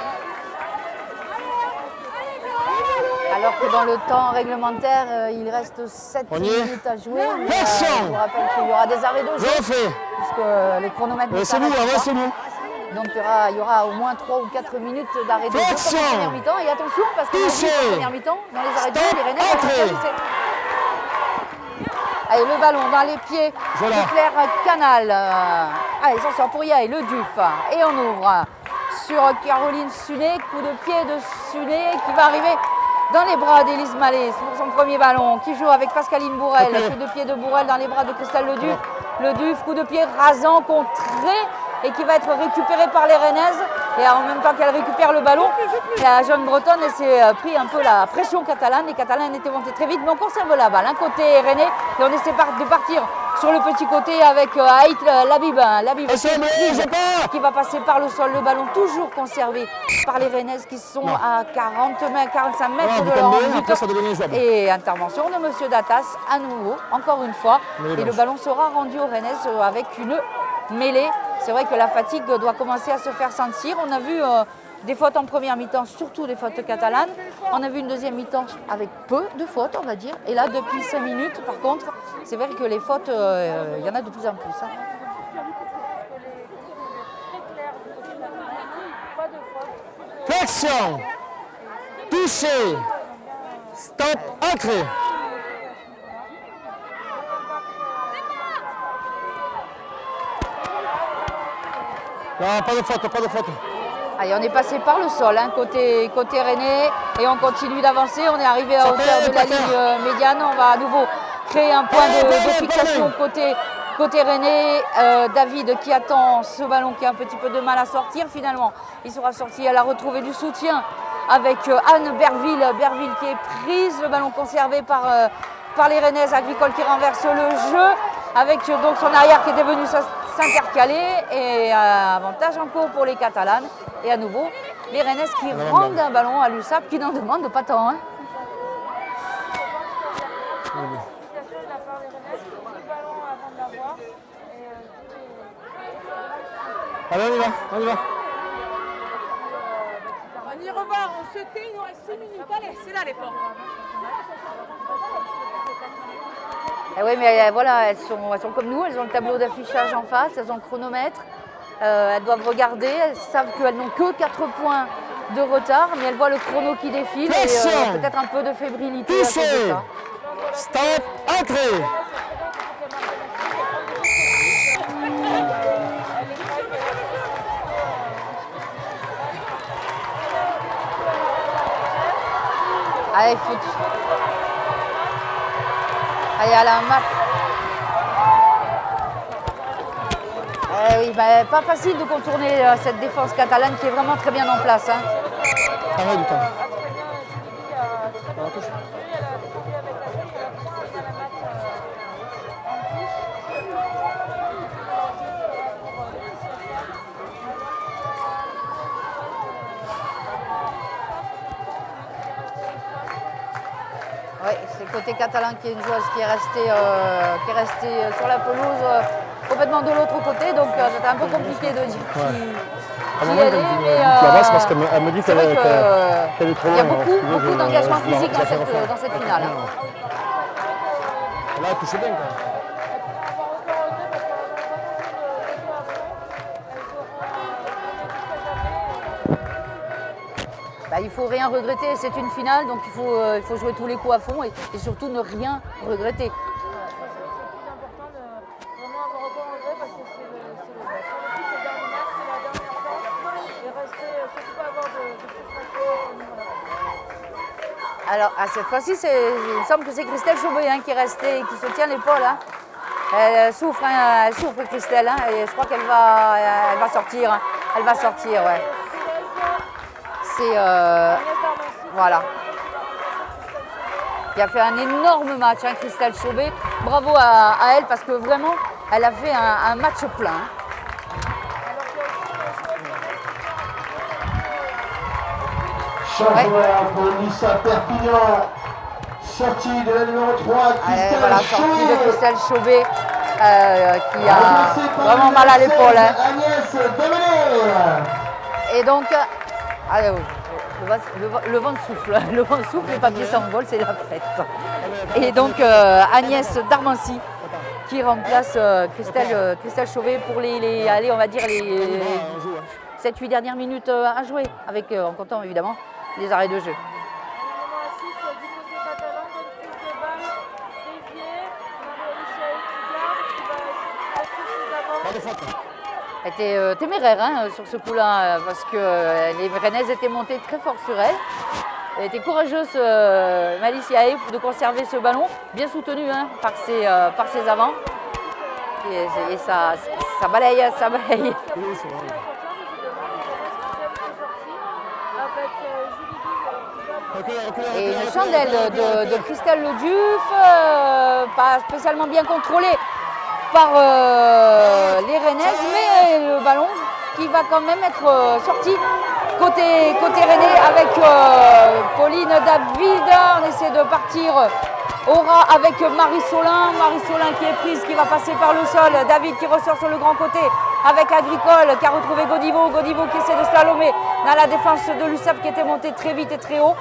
Alors que dans le temps réglementaire, il reste 7 minutes à jouer. Je vous rappelle qu'il y aura des arrêts de jeu. Puisque les chronomètres ne s'arrêtent pas. Donc il y aura au moins 3 ou 4 minutes d'arrêt de jeu pour la première mi-temps. Et attention, parce qu'on a vu la première mi-temps, dans les arrêts de jeu, les Rennaises réagissaient. Allez, le ballon dans les pieds de Claire Canal. Allez, ça sort pour Yael Le Duf. Et on ouvre sur Caroline Sunet. Coup de pied de Sunet qui va arriver dans les bras d'Elise Mallet pour son premier ballon. Qui joue avec Pascaline Bourrel. Coup de pied de Bourrel dans les bras de Christelle Le Duf. Le Duf, coup de pied rasant, contré. Et qui va être récupéré par les Rennaises. Et en même temps qu'elle récupère le ballon, la jeune bretonne s'est pris un peu la pression catalane. Les Catalanes étaient montés très vite, mais on conserve la balle. Un côté Rennais, et on essaie de partir sur le petit côté avec Aït Labib qui va passer par le sol. Le ballon toujours conservé par les Rennaises qui sont à 45 mètres de leur but. Et intervention de M. Datas à nouveau, encore une fois. Et le ballon sera rendu aux Rennaises avec une mêlée. C'est vrai que la fatigue doit commencer à se faire sentir. On a vu des fautes en première mi-temps, surtout des fautes catalanes. On a vu une deuxième mi-temps avec peu de fautes, on va dire. Et là, depuis 5 minutes, par contre, c'est vrai que les fautes, il y en a de plus en plus. Hein. Flexion. touché. Stop, entrée. Non, pas de faute, pas de faute. Allez, on est passé par le sol, hein, côté Rennais, et on continue d'avancer. On est arrivé à hauteur de la ligne médiane. On va à nouveau créer un point de fixation côté Rennais. David qui attend ce ballon qui a un petit peu de mal à sortir finalement. Il sera sorti, elle a retrouvé du soutien avec Anne Berville. Berville qui est prise, le ballon conservé par les Rennaises. Agricole qui renverse le jeu avec donc son arrière qui était venu s'intercaler et avantage en cours pour les Catalanes. Et à nouveau, les Rennaises qui rendent un ballon à l'USAP qui n'en demande pas tant. Hein. Allez, on y va, on y va. On y repart, on se tait, il nous reste 6 minutes. Allez, c'est là l'effort. Et oui, mais voilà, elles sont comme nous, elles ont le tableau d'affichage en face, elles ont le chronomètre. Elles doivent regarder, elles savent qu'elles n'ont que 4 points de retard, mais elles voient le chrono qui défile et peut-être un peu de fébrilité à cause de ça. Stop, entrée. Allez, foot. Allez, à la marque. Oui, bah, pas facile de contourner cette défense catalane qui est vraiment très bien en place. Hein. Arrête du temps. Oui, c'est le côté catalan qui est une joueuse qui est restée sur la pelouse complètement de l'autre côté, donc c'était un peu compliqué de dire qui elle est, mais parce qu'elle me dit qu'elle est trop loin. Il y a beaucoup d'engagement physique dans cette finale. Là, elle touche bien. Bah, il ne faut rien regretter, c'est une finale, donc il faut jouer tous les coups à fond et surtout ne rien regretter. Alors, à cette fois-ci, il me semble que c'est Christelle Chaubet qui est restée, qui se tient l'épaule. Hein. Elle souffre, Christelle, hein, et je crois qu'elle va sortir. Hein. Elle va sortir, ouais. C'est voilà. Il a fait un énorme match, hein, Christelle Chaubet. Bravo à elle parce que vraiment, elle a fait un match plein. Hein. Changement pour l'USAP Perpignan. Sortie de la numéro 3, Christelle voilà, Chaubet. sortie de Christelle Chaubet qui a vraiment mal à l'épaule. Hein. Agnès Demenet. Et donc, allez, le vent souffle, le vent souffle, les papiers s'envolent, c'est la fête. Et donc Agnès Darmancy qui remplace Christelle Chaubet pour allez, on va dire les 7-8 dernières minutes à jouer, avec en comptant évidemment les arrêts de jeu. Elle était téméraire hein, sur ce coup-là, parce que les Rennaises étaient montées très fort sur elle. Elle était courageuse, Malice Yaé, de conserver ce ballon, bien soutenu hein, par ses avants. Et ça balaye, ça balaye. Et une chandelle de Christelle Leduf, pas spécialement bien contrôlée par les Rennaises, mais le ballon qui va quand même être sorti côté Rennais avec Pauline David. On essaie de partir au ras avec Marie Solin qui est prise, qui va passer par le sol. David qui ressort sur le grand côté avec Agricole qui a retrouvé Godivo qui essaie de slalomer dans la défense de l'USAP qui était montée très vite et très haut.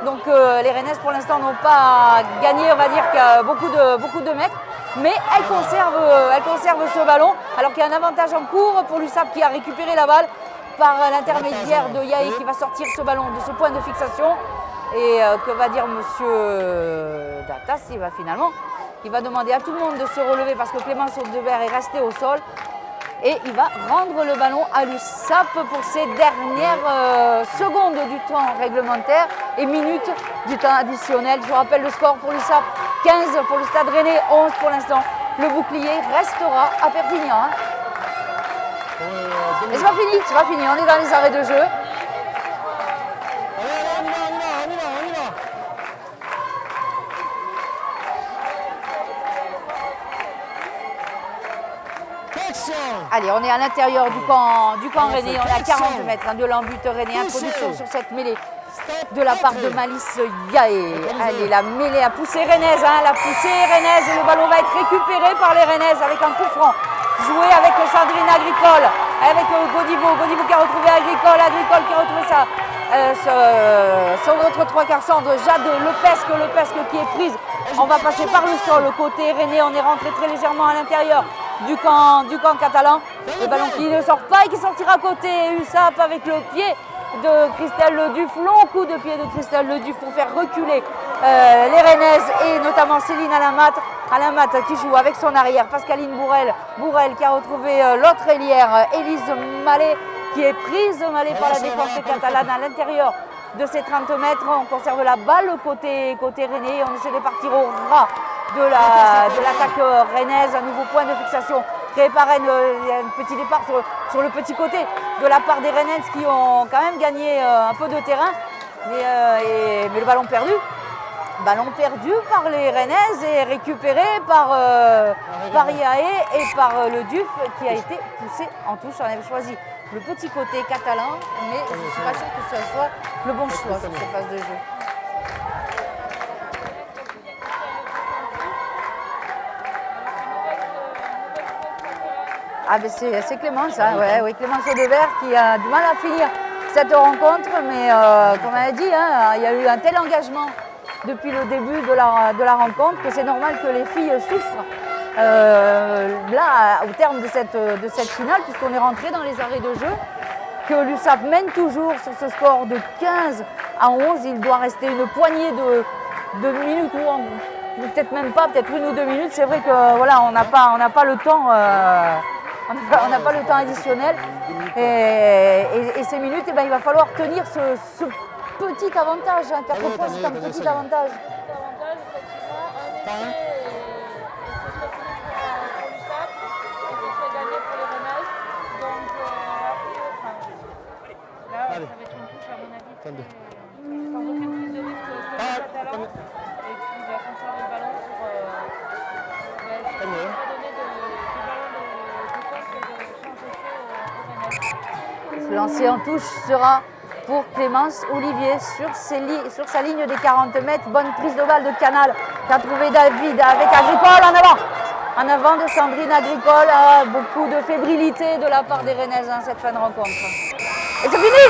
Donc les Rennaises pour l'instant n'ont pas gagné, on va dire, beaucoup de mètres. Mais elle conserve ce ballon alors qu'il y a un avantage en cours pour l'USAP qui a récupéré la balle par l'intermédiaire de Yaé qui va sortir ce ballon de ce point de fixation. Et que va dire monsieur Datas? Il va demander à tout le monde de se relever parce que Clémence Audebert est resté au sol. Et il va rendre le ballon à l'USAP pour ces dernières secondes du temps réglementaire et minutes du temps additionnel. Je vous rappelle le score pour l'USAP, 15 pour le Stade Rennais, 11 pour l'instant. Le bouclier restera à Perpignan. Hein. Et c'est pas fini, on est dans les arrêts de jeu. Allez, on est à l'intérieur du camp rennais, on est à 40 mètres de l'embut rennais. Introduction sur cette mêlée de la part de Malice Yaé. Allez, la mêlée à pousser rennaise, hein, la poussée rennaise. Le ballon va être récupéré par les rennaises avec un coup franc. Joué avec Sandrine Agricole, avec Godivo qui a retrouvé Agricole qui a retrouvé son autre trois quarts centre, Jade Lepesque qui est prise. On va passer par le sol, côté rennais, on est rentré très légèrement à l'intérieur du camp catalan. Le ballon qui ne sort pas et qui sortira côté USAP avec le pied de Christelle Leduf, long coup de pied de Christelle Leduf pour faire reculer les rennaises et notamment Céline Alamat qui joue avec son arrière, Pascaline Bourrel qui a retrouvé l'autre ailière, Élise Mallet qui est prise par la défense catalane à l'intérieur de ces 30 mètres. On conserve la balle côté rennais, on essaie de partir au ras de l'attaque rennaise, un nouveau point de fixation créé par Rennes. Il y a un petit départ sur le petit côté de la part des rennaises qui ont quand même gagné un peu de terrain, mais le ballon perdu par les rennaises et récupéré par Yaé et par le Duf qui a été poussé en touche. On avait choisi le petit côté catalan, mais je ne suis pas sûre que ce soit le bon choix sur cette phase de jeu. Ah ben c'est Clémence, hein, oui, Clémence Audebert qui a du mal à finir cette rencontre, mais comme elle a dit, hein, il y a eu un tel engagement depuis le début de la rencontre que c'est normal que les filles souffrent là au terme de cette finale, puisqu'on est rentré dans les arrêts de jeu, que l'USAP mène toujours sur ce score de 15 à 11. Il doit rester une poignée de minutes ou peut-être même pas, peut-être 1 ou 2 minutes. C'est vrai que voilà, on n'a pas le temps. On n'a pas le temps additionnel et ces minutes, eh ben, il va falloir tenir ce petit avantage. 4 points, c'est un petit avantage. Effectivement, un essai et ce serait fini pour l'USAP et ce serait gagné pour les Rennaises. Donc là, ça va être une touche à mon avis sans aucune prise de risque côté catalan et puis il va conserver le ballon pour pas donner du ballon de Ce lancer en touche sera pour Clémence Olivier sur sa ligne des 40 mètres. Bonne prise de balle de Canal qu'a trouvé David avec Agricole en avant de Sandrine Agricole. Beaucoup de fébrilité de la part des Rennaises dans cette fin de rencontre. Et c'est fini!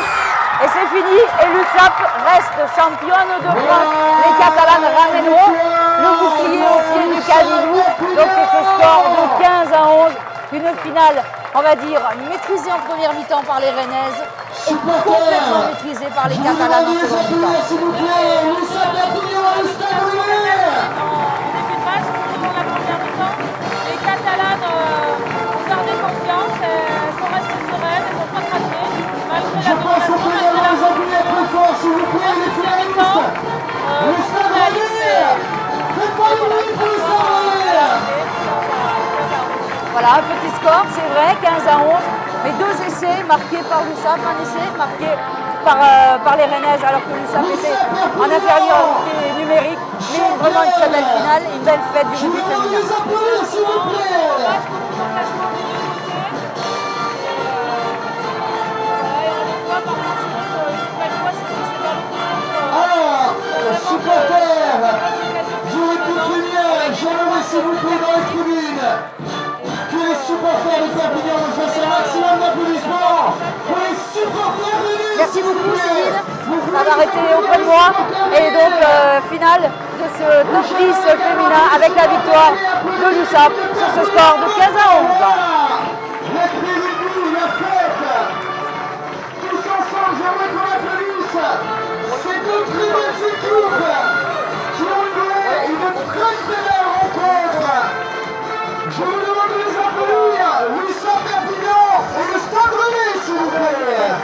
Et c'est fini, et l'USAP reste championne de France. Les Catalanes ramèneront le bouclier au pied du Canilou. Donc c'est ce score de 15 à 11, une finale, on va dire, maîtrisée en première mi-temps par les Rennaises et complètement maîtrisée par les Catalanes en seconde mi-temps. S'il vous plaît, l'USAP Perpignan à l'Stade Rennais. En début de match, surtout dans la première mi-temps, les Catalanes ont gardé confiance, elles sont restées sereines, elles n'ont pas craqué, malgré la domination, malgré la s'il vous plaît, les finalistes. Le Stade Rennais. Faites pas le bruit pour le Stade Rennais. Voilà, un petit score, c'est vrai, 15 à 11, mais 2 essais marqués par l'USAP, un essai marqué par les Rennaises, alors que l'USAP était en infériorité numérique, mais vraiment une très belle finale, une belle fête du rugby féminin. Alors, supporters du rugby féminin, j'aimerais s'il vous plaît dans les tribunes que les supporters de Perpignan nous fassent un maximum d'applaudissements pour les supporters de l'USAP. Merci beaucoup Céline d'avoir été auprès de moi. Et donc finale de ce top 10 féminin avec la victoire de l'USAP sur ce score de 15 à 11. L'esprit rugby, la fête. Tous ensemble, j'aimerais qu'on applaudisse. C'est deux très belles équipes qui ont joué une très très belle rencontre. Je vous demande de les applaudir, Louis Perpignan et le Stade Rennais, s'il vous plaît.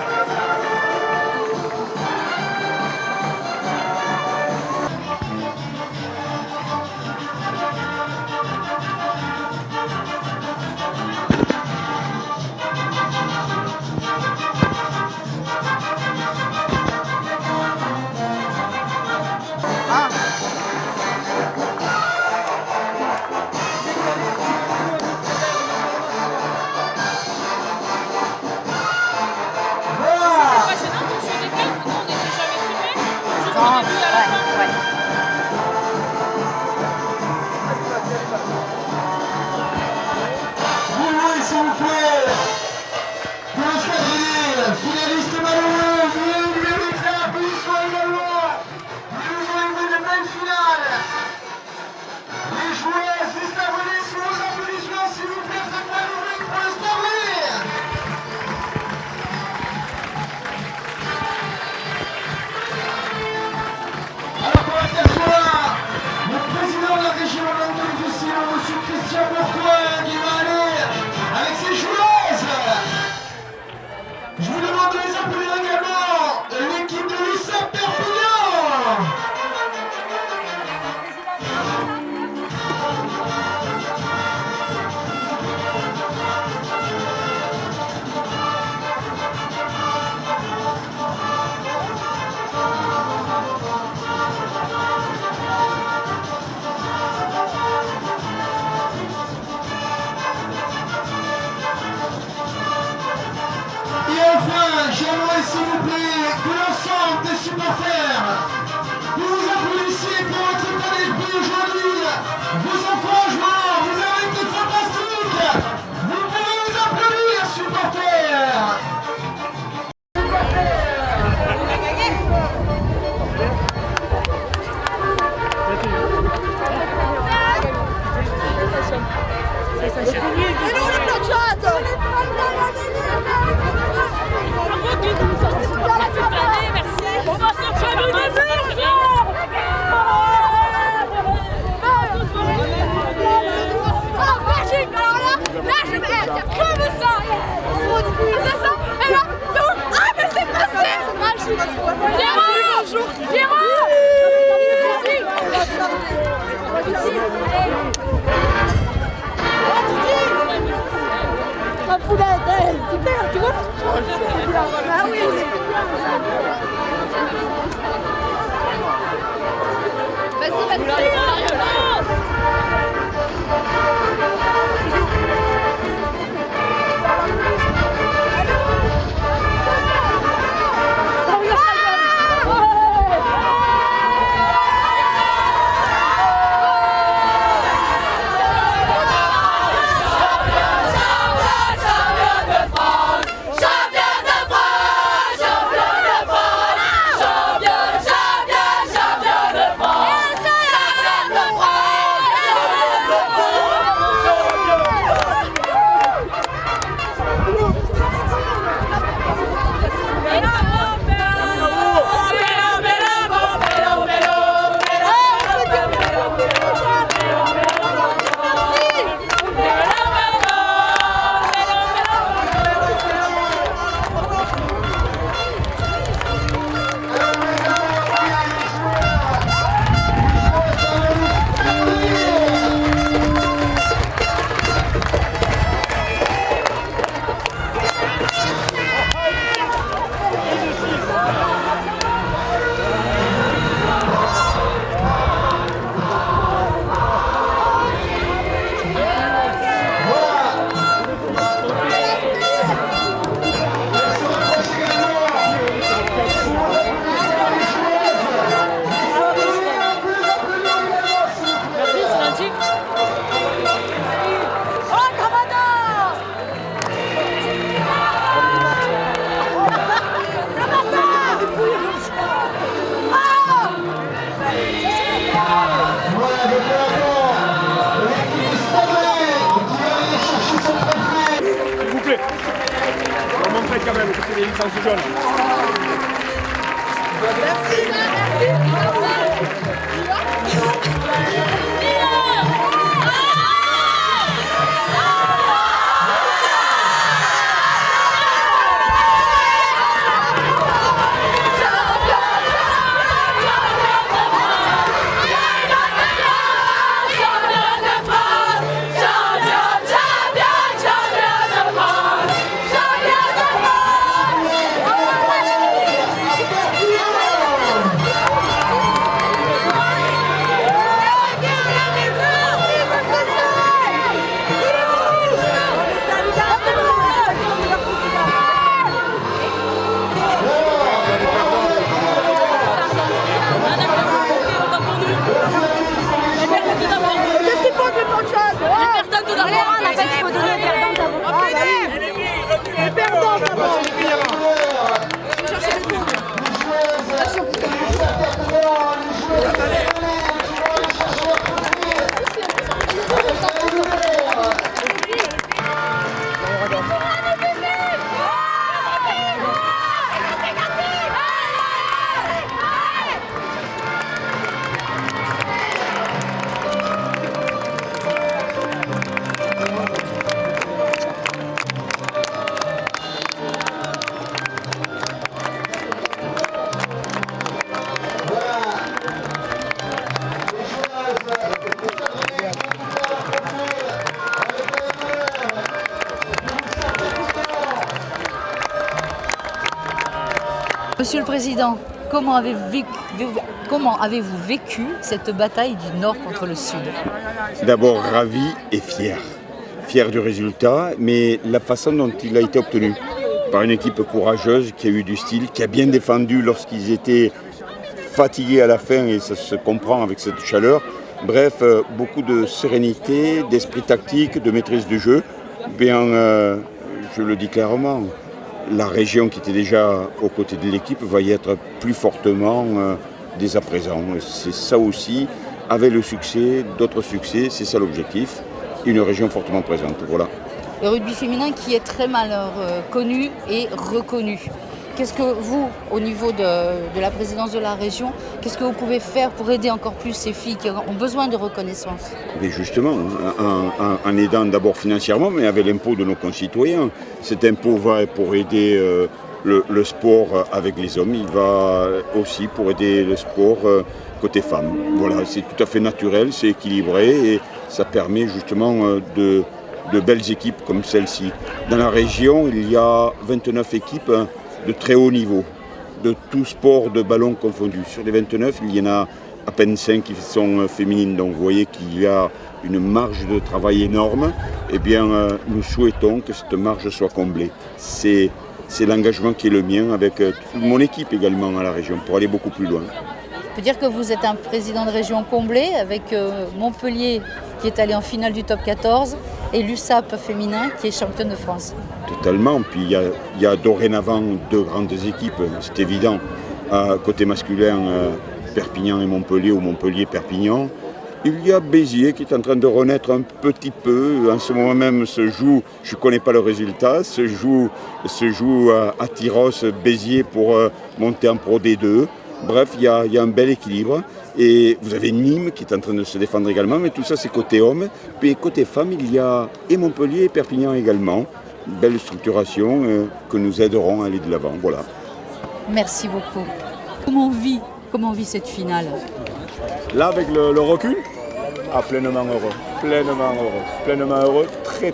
J'aimerais s'il vous plaît que l'ensemble des supporters, vous vous applaudissiez pour votre état d'esprit aujourd'hui, vos encouragements, vous avez été fantastiques. Vous pouvez vous applaudir, supporters. quand même, que c'est les licences jaunes. Merci. Monsieur le Président, comment avez-vous vécu cette bataille du Nord contre le Sud? D'abord ravi et fier. Fier du résultat, mais la façon dont il a été obtenu. Par une équipe courageuse qui a eu du style, qui a bien défendu lorsqu'ils étaient fatigués à la fin, et ça se comprend avec cette chaleur. Bref, beaucoup de sérénité, d'esprit tactique, de maîtrise du jeu. Bien, je le dis clairement, la région qui était déjà aux côtés de l'équipe va y être plus fortement dès à présent. C'est ça aussi, avec le succès, d'autres succès, c'est ça l'objectif. Une région fortement présente, voilà. Le rugby féminin qui est très mal connu et reconnu. Qu'est-ce que vous, au niveau de la présidence de la région, qu'est-ce que vous pouvez faire pour aider encore plus ces filles qui ont besoin de reconnaissance? Mais justement, en aidant d'abord financièrement, mais avec l'impôt de nos concitoyens. Cet impôt va pour aider le sport avec les hommes, il va aussi pour aider le sport côté femmes. Voilà, c'est tout à fait naturel, c'est équilibré et ça permet justement de belles équipes comme celle-ci. Dans la région, il y a 29 équipes de très haut niveau, de tout sport de ballon confondu. Sur les 29, il y en a à peine 5 qui sont féminines. Donc vous voyez qu'il y a une marge de travail énorme. Eh bien, nous souhaitons que cette marge soit comblée. C'est l'engagement qui est le mien avec toute mon équipe également à la région pour aller beaucoup plus loin. On peut dire que vous êtes un président de région comblé avec Montpellier qui est allé en finale du top 14 et l'USAP féminin qui est championne de France. Totalement. Puis il y a dorénavant 2 grandes équipes, c'est évident. Côté masculin, Perpignan et Montpellier ou Montpellier-Perpignan. Il y a Béziers qui est en train de renaître un petit peu. En ce moment même se joue, je ne connais pas le résultat, se joue à Tyros, Béziers pour monter en Pro D2. Bref, il y a un bel équilibre. Et vous avez Nîmes qui est en train de se défendre également, mais tout ça c'est côté homme. Puis côté femmes, il y a et Montpellier et Perpignan également. Une belle structuration que nous aiderons à aller de l'avant. Voilà. Merci beaucoup. Comment on vit cette finale? Là, avec le recul, pleinement heureux, très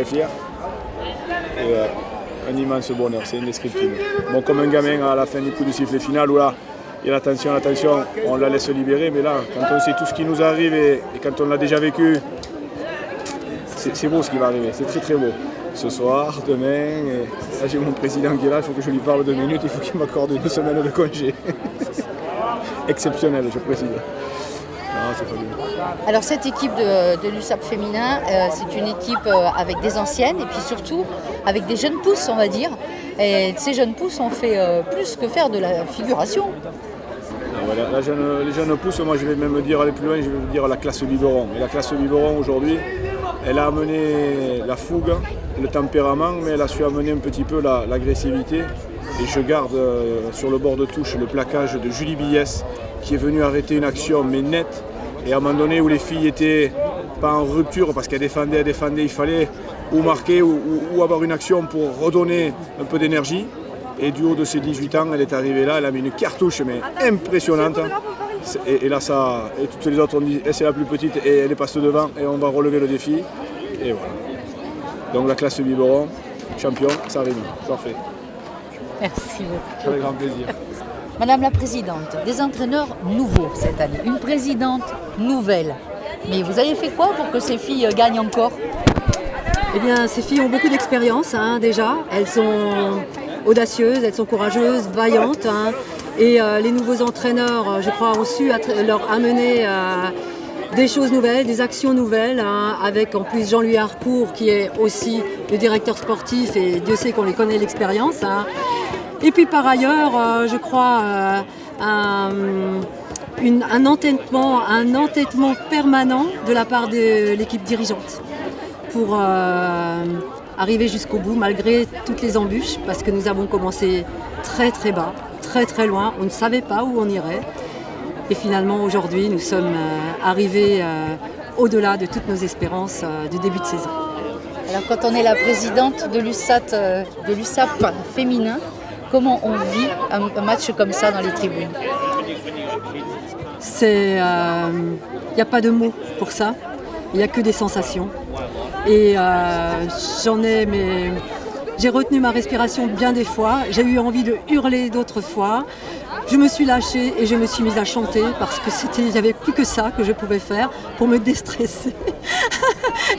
fier. Et un immense bonheur, c'est indescriptible. Bon, comme un gamin à la fin du coup de sifflet final où là, il y a l'attention, on la laisse libérer, mais là, quand on sait tout ce qui nous arrive et quand on l'a déjà vécu, c'est beau ce qui va arriver, c'est très beau. Ce soir, demain, et là j'ai mon président qui est là, il faut que je lui parle 2 minutes, il faut qu'il m'accorde 1 semaine de congé. Exceptionnel, je précise. Non, c'est fabuleux. Alors cette équipe de l'USAP féminin, c'est une équipe avec des anciennes et puis surtout avec des jeunes pousses, on va dire. Et ces jeunes pousses ont fait plus que faire de la figuration. Voilà, les jeunes pousses, moi je vais même aller plus loin, je vais dire la classe biberon. Et la classe biberon aujourd'hui, elle a amené la fougue, le tempérament, mais elle a su amener un petit peu l'agressivité. Et je garde sur le bord de touche le plaquage de Julie Billès qui est venue arrêter une action mais nette. Et à un moment donné où les filles étaient pas en rupture parce qu'elles défendaient, il fallait ou marquer ou avoir une action pour redonner un peu d'énergie. Et du haut de ses 18 ans, elle est arrivée là, elle a mis une cartouche mais impressionnante. Et là, ça, et toutes les autres ont dit c'est la plus petite et elle est passée devant et on va relever le défi. Et voilà. Donc la classe biberon, champion, ça rime. Parfait. Merci beaucoup. Avec grand plaisir. Madame la Présidente, des entraîneurs nouveaux cette année, une présidente nouvelle. Mais vous avez fait quoi pour que ces filles gagnent encore? Eh bien, ces filles ont beaucoup d'expérience déjà. Elles sont audacieuses, elles sont courageuses, vaillantes. Et les nouveaux entraîneurs, je crois, ont su leur amener des choses nouvelles, des actions nouvelles, avec en plus Jean-Louis Harcourt qui est aussi le directeur sportif et Dieu sait qu'on les connaît l'expérience. Et puis par ailleurs, je crois, un entêtement permanent de la part de l'équipe dirigeante pour arriver jusqu'au bout malgré toutes les embûches, parce que nous avons commencé très très bas, très très loin, on ne savait pas où on irait. Et finalement aujourd'hui nous sommes arrivés au-delà de toutes nos espérances du début de saison. Alors quand on est la présidente de l'USAP féminin, comment on vit un match comme ça dans les tribunes? Il n'y a pas de mots pour ça, il n'y a que des sensations. Et j'en ai J'ai retenu ma respiration bien des fois, j'ai eu envie de hurler d'autres fois. Je me suis lâchée et je me suis mise à chanter parce que il n'y avait plus que ça que je pouvais faire pour me déstresser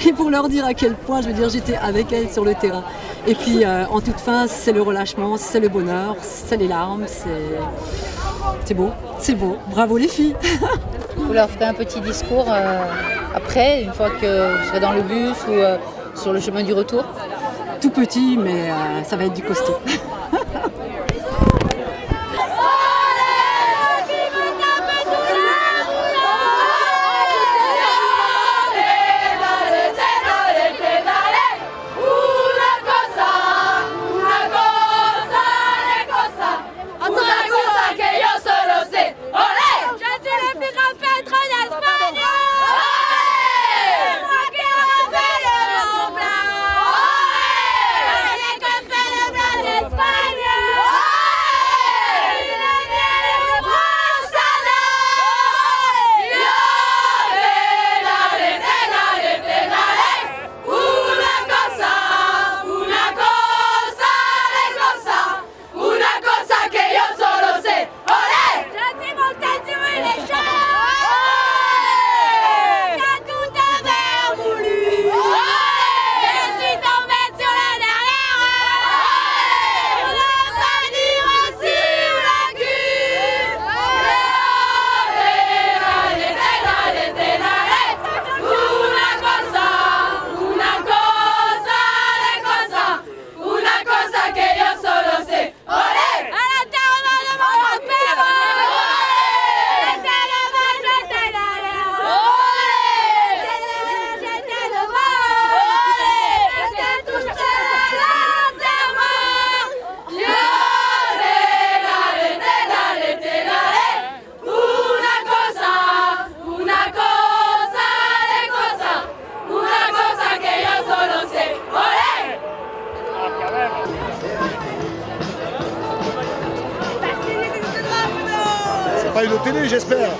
et pour leur dire à quel point, j'étais avec elles sur le terrain. Et puis en toute fin, c'est le relâchement, c'est le bonheur, c'est les larmes, c'est beau, bravo les filles. Vous leur ferez un petit discours après, une fois que vous serez dans le bus ou sur le chemin du retour? Tout petit, mais ça va être du costaud. Pas une télé, j'espère.